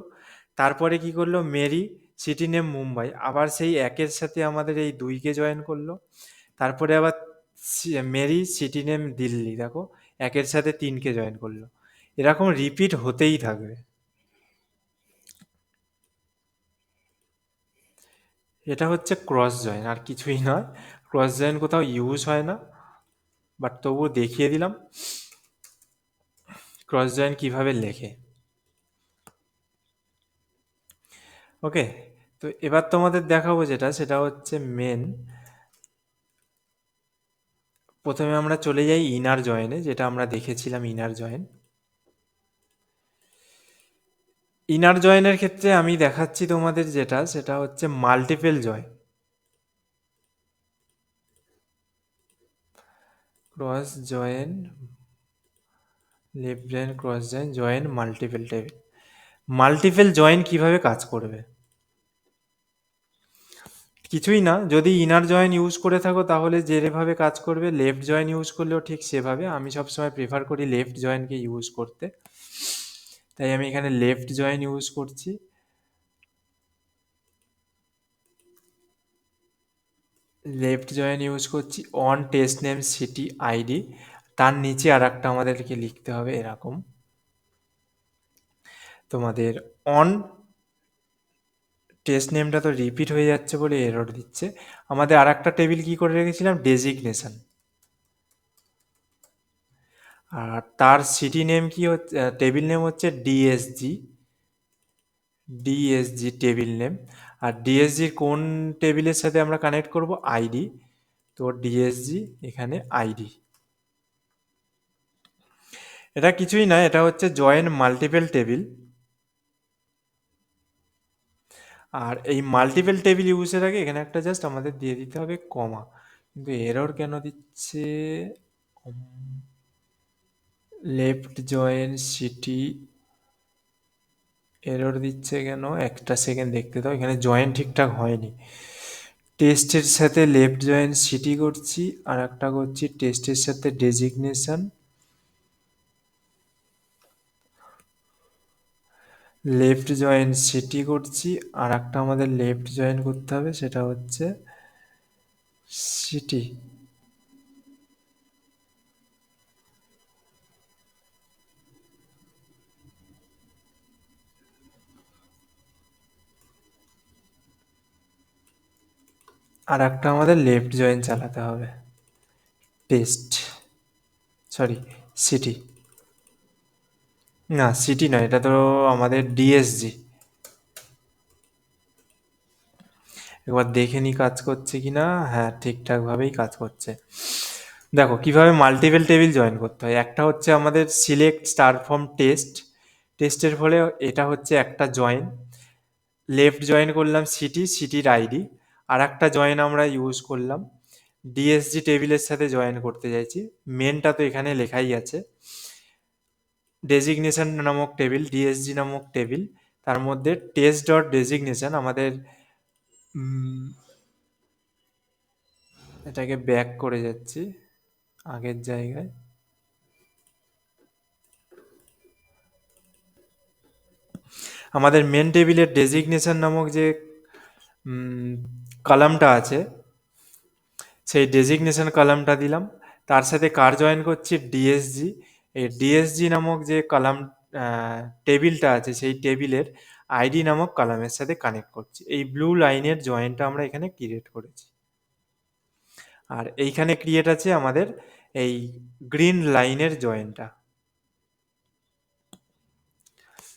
তারপরে কি করলো, মেরি, সিটি নেম মুম্বাই, আবার সেই একের সাথে আমাদের এই দুইকে জয়েন করলো, তারপরে আবার মেরি, সিটি নেম দিল্লি, দেখো একের সাথে তিনকে জয়েন করলো। এরকম রিপিট হতেই থাকবে। এটা হচ্ছে ক্রস জয়েন, আর কিছুই নয়। ক্রস জয়েন কোথাও ইউজ হয় না, বাট তবুও দেখিয়ে দিলাম ক্রস জয়েন কিভাবে লেখে। ওকে, তো এবার তোমাদের দেখাবো যেটা, সেটা হচ্ছে মেন। প্রথমে আমরা চলে যাই ইনার জয়েনে, যেটা আমরা দেখেছিলাম ইনার জয়েন। ইনার জয়েনের ক্ষেত্রে আমি দেখাচ্ছি তোমাদের যেটা, সেটা হচ্ছে multiple join. Cross join, left join, cross join, join multiple table. Multiple join কিভাবে কাজ করবে? কিছুই না, যদি ইনার জয়েন ইউজ করে থাকো তাহলে যেভাবে কাজ করবে, লেফট জয়েন ইউজ করলেও ঠিক সেভাবে। আমি সবসময় প্রেফার করি লেফট জয়েনকে ইউজ করতে, তাই আমি এখানে লেফট জয়েন ইউজ করছি। লেফট জয়েন ইউজ করছি on test name city ID, তার নিচে আর একটা আমাদেরকে লিখতে হবে এরকম, তোমাদের অন টেস্ট নেমটা তো রিপিট হয়ে যাচ্ছে বলে এরর দিচ্ছে। আমাদের আর একটা টেবিল কি করে রেখেছিলাম, ডেজিগনেশন, আর তার সিটি নেম কি হচ্ছে, টেবিল নেম হচ্ছে ডিএসজি। ডিএসজি টেবিল নেম, আর ডিএসজির কোন টেবিলের সাথে আমরা কানেক্ট করব, আইডি। তো ডিএসজি এখানে আইডি। এটা কিছুই না, এটা হচ্ছে জয়েন মাল্টিপল টেবিল। আর এই মাল্টিপল টেবিল ইউজের আগে এখানে একটা জাস্ট আমাদের দিয়ে দিতে হবে কমা, কিন্তু এরর কেন দিচ্ছে? লেফট জয়েন সিটি এরর দিচ্ছে কেন? একটা সেকেন্ড দেখতে দাও, এখানে জয়েন ঠিকঠাক হয়নি। টেস্টের সাথে লেফট জয়েন সিটি করছি, আর একটা করছি টেস্টের সাথে ডেজিগনেশন। লেফট জয়েন সিটি করছি, আর একটা আমাদের লেফট জয়েন করতে হবে, সেটা হচ্ছে সিটি। আর একটা আমাদের লেফট জয়েন চালাতে হবে, টেস্ট, সরি সিটি, না সিটি নয়, এটা তো আমাদের ডিএসজি। একবার দেখে নি কাজ করছে কিনা। হ্যাঁ, ঠিকঠাকভাবেই কাজ করছে। দেখো কিভাবে মাল্টিপল টেবিল জয়েন করতে হয়। একটা হচ্ছে আমাদের সিলেক্ট স্টার ফ্রম টেস্ট, টেস্টের ফলে এটা হচ্ছে একটা জয়েন। লেফট জয়েন করলাম সিটি, সিটির আইডি। আর একটা জয়েন আমরা ইউজ করলাম ডিএসজি টেবিলের সাথে জয়েন করতে চাইছি, মেনটা তো এখানে লেখাই আছে। ডেজিগনেশন নামক টেবিল, ডিএসজি নামক টেবিল, তার মধ্যে টেস্ট ডট ডেজিগনেশন আমাদের এটাকে ব্যাক করে যাচ্ছি আগের জায়গায়। আমাদের মেন টেবিলের ডেজিগনেশন নামক যে কলামটা আছে, সেই ডেজিগনেশন কলামটা দিলাম। তার সাথে কার জয়েন করছি, ডিএসজি। এই ডিএসজি নামক যে কলাম টেবিলটা আছে, সেই টেবিলের আইডি নামক কলামের সাথে কানেক্ট করছি। এই ব্লু লাইনের জয়েনটা আমরা এখানে ক্রিয়েট করেছি। আর এইখানে ক্রিয়েট আছে আমাদের এই গ্রিন লাইনের জয়েনটা।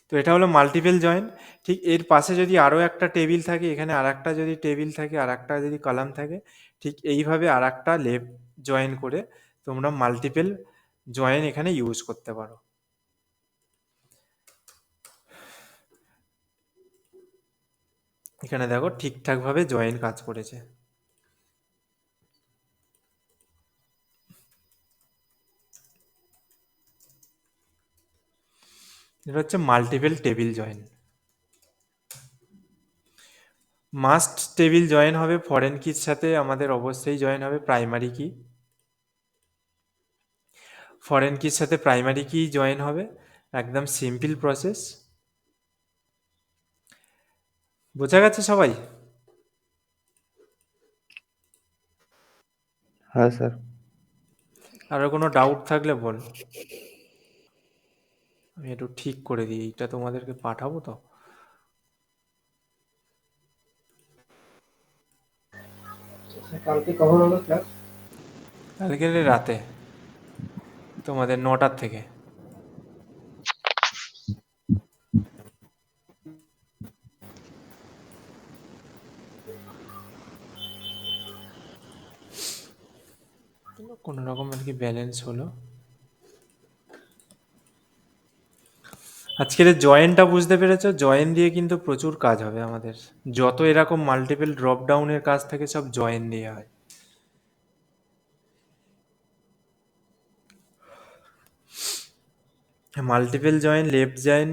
তো এটা হলো মাল্টিপল জয়েন। ঠিক এর পাশে যদি আরও একটা টেবিল থাকে, এখানে আর একটা যদি টেবিল থাকে, আর একটা যদি কলাম থাকে, ঠিক এইভাবে আর একটা লেফট জয়েন করে তোমরা মাল্টিপল জয়েন এখানে ইউজ করতে পারো। এখানে দেখো ঠিকঠাকভাবে জয়েন কাজ করেছে। এটা হচ্ছে multiple table join. Must table join হবে ফরেন কির সাথে, আমাদের অবশ্যই জয়েন হবে প্রাইমারি কি। ফরেন কির সাথে প্রাইমারি কি জয়েন হবে, একদম সিম্পল প্রসেস। বোঝা গেছে সবাই? হ্যাঁ স্যার। আরও কোনো ডাউট থাকলে বল, আমি একটু ঠিক করে দিই। এইটা তোমাদেরকে পাঠাবো তো। আচ্ছা, কালকে কখন হলো ক্লাস? কালকে রাতে তোমাদের 9টার থেকে। কোনো রকম আর কি ব্যালেন্স হলো। আজকের জয়েনটা বুঝতে পেরেছো? জয়েন দিয়ে কিন্তু প্রচুর কাজ হবে আমাদের। যত এরকম মাল্টিপল ড্রপ ডাউনের কাজ থাকে সব জয়েন দিয়ে হয়। Multiple join, left join,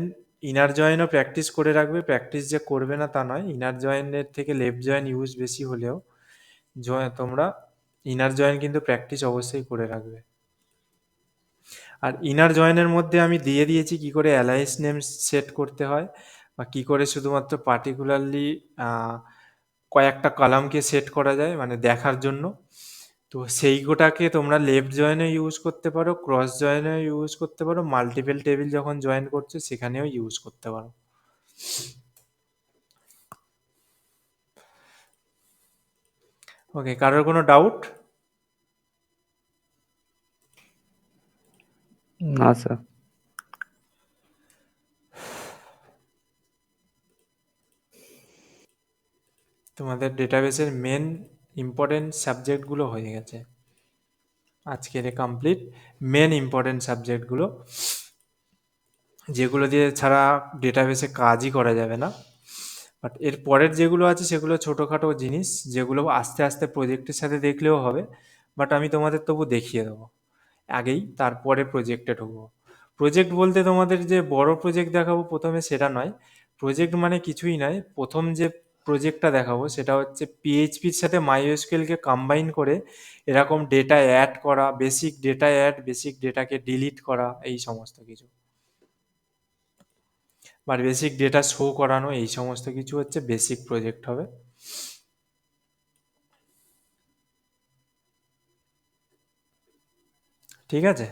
inner জয়েনও প্র্যাকটিস করে রাখবে। প্র্যাকটিস যে করবে না তা নয়, ইনার জয়েনের থেকে লেফট জয়েন ইউজ বেশি হলেও তোমরা ইনার জয়েন কিন্তু প্র্যাকটিস অবশ্যই করে রাখবে। আর ইনার জয়েনের মধ্যে আমি দিয়ে দিয়েছি কি করে অ্যালায়েন্স নেম সেট করতে হয়, বা কি করে শুধুমাত্র পার্টিকুলারলি কয়েকটা কলামকে সেট করা যায় মানে দেখার জন্য। তো সেইগুলোটাকে তোমরা লেফট জয়েনে ইউজ করতে পারো, ক্রস জয়েনে ইউজ করতে পারো, মাল্টিপল টেবিল যখন জয়েন করছো সেখানেও ইউজ করতে পারো। ওকে, কারোর কোনো ডাউট? না স্যার। তোমাদের ডেটাবেসের মেন ইম্পর্টেন্ট সাবজেক্টগুলো হয়ে গেছে আজকের কমপ্লিট। মেন ইম্পর্টেন্ট সাবজেক্টগুলো যেগুলো দিয়ে ছাড়া ডেটাবেসে কাজই করা যাবে না। বাট এর পরের যেগুলো আছে সেগুলো ছোটোখাটো জিনিস, যেগুলো আস্তে আস্তে প্রজেক্টের সাথে দেখলেও হবে। বাট আমি তোমাদের তবু দেখিয়ে দেবো আগেই, তারপরে প্রজেক্টে ঢুকবো। প্রজেক্ট বলতে তোমাদের যে বড় প্রজেক্ট দেখাবো প্রথমে সেটা নয়। প্রজেক্ট মানে কিছুই নয়, প্রথম যে প্রজেক্টটা দেখাবো সেটা হচ্ছে পিএইচপির সাথে মাইএসকিউএলকে কম্বাইন করে এরকম ডেটা অ্যাড করা, বেসিক ডেটা অ্যাড, বেসিক ডেটাকে ডিলিট করা, এই সমস্ত কিছু, বা বেসিক ডেটা শো করানো, এই সমস্ত কিছু হচ্ছে বেসিক প্রজেক্ট হবে। ঠিক আছে।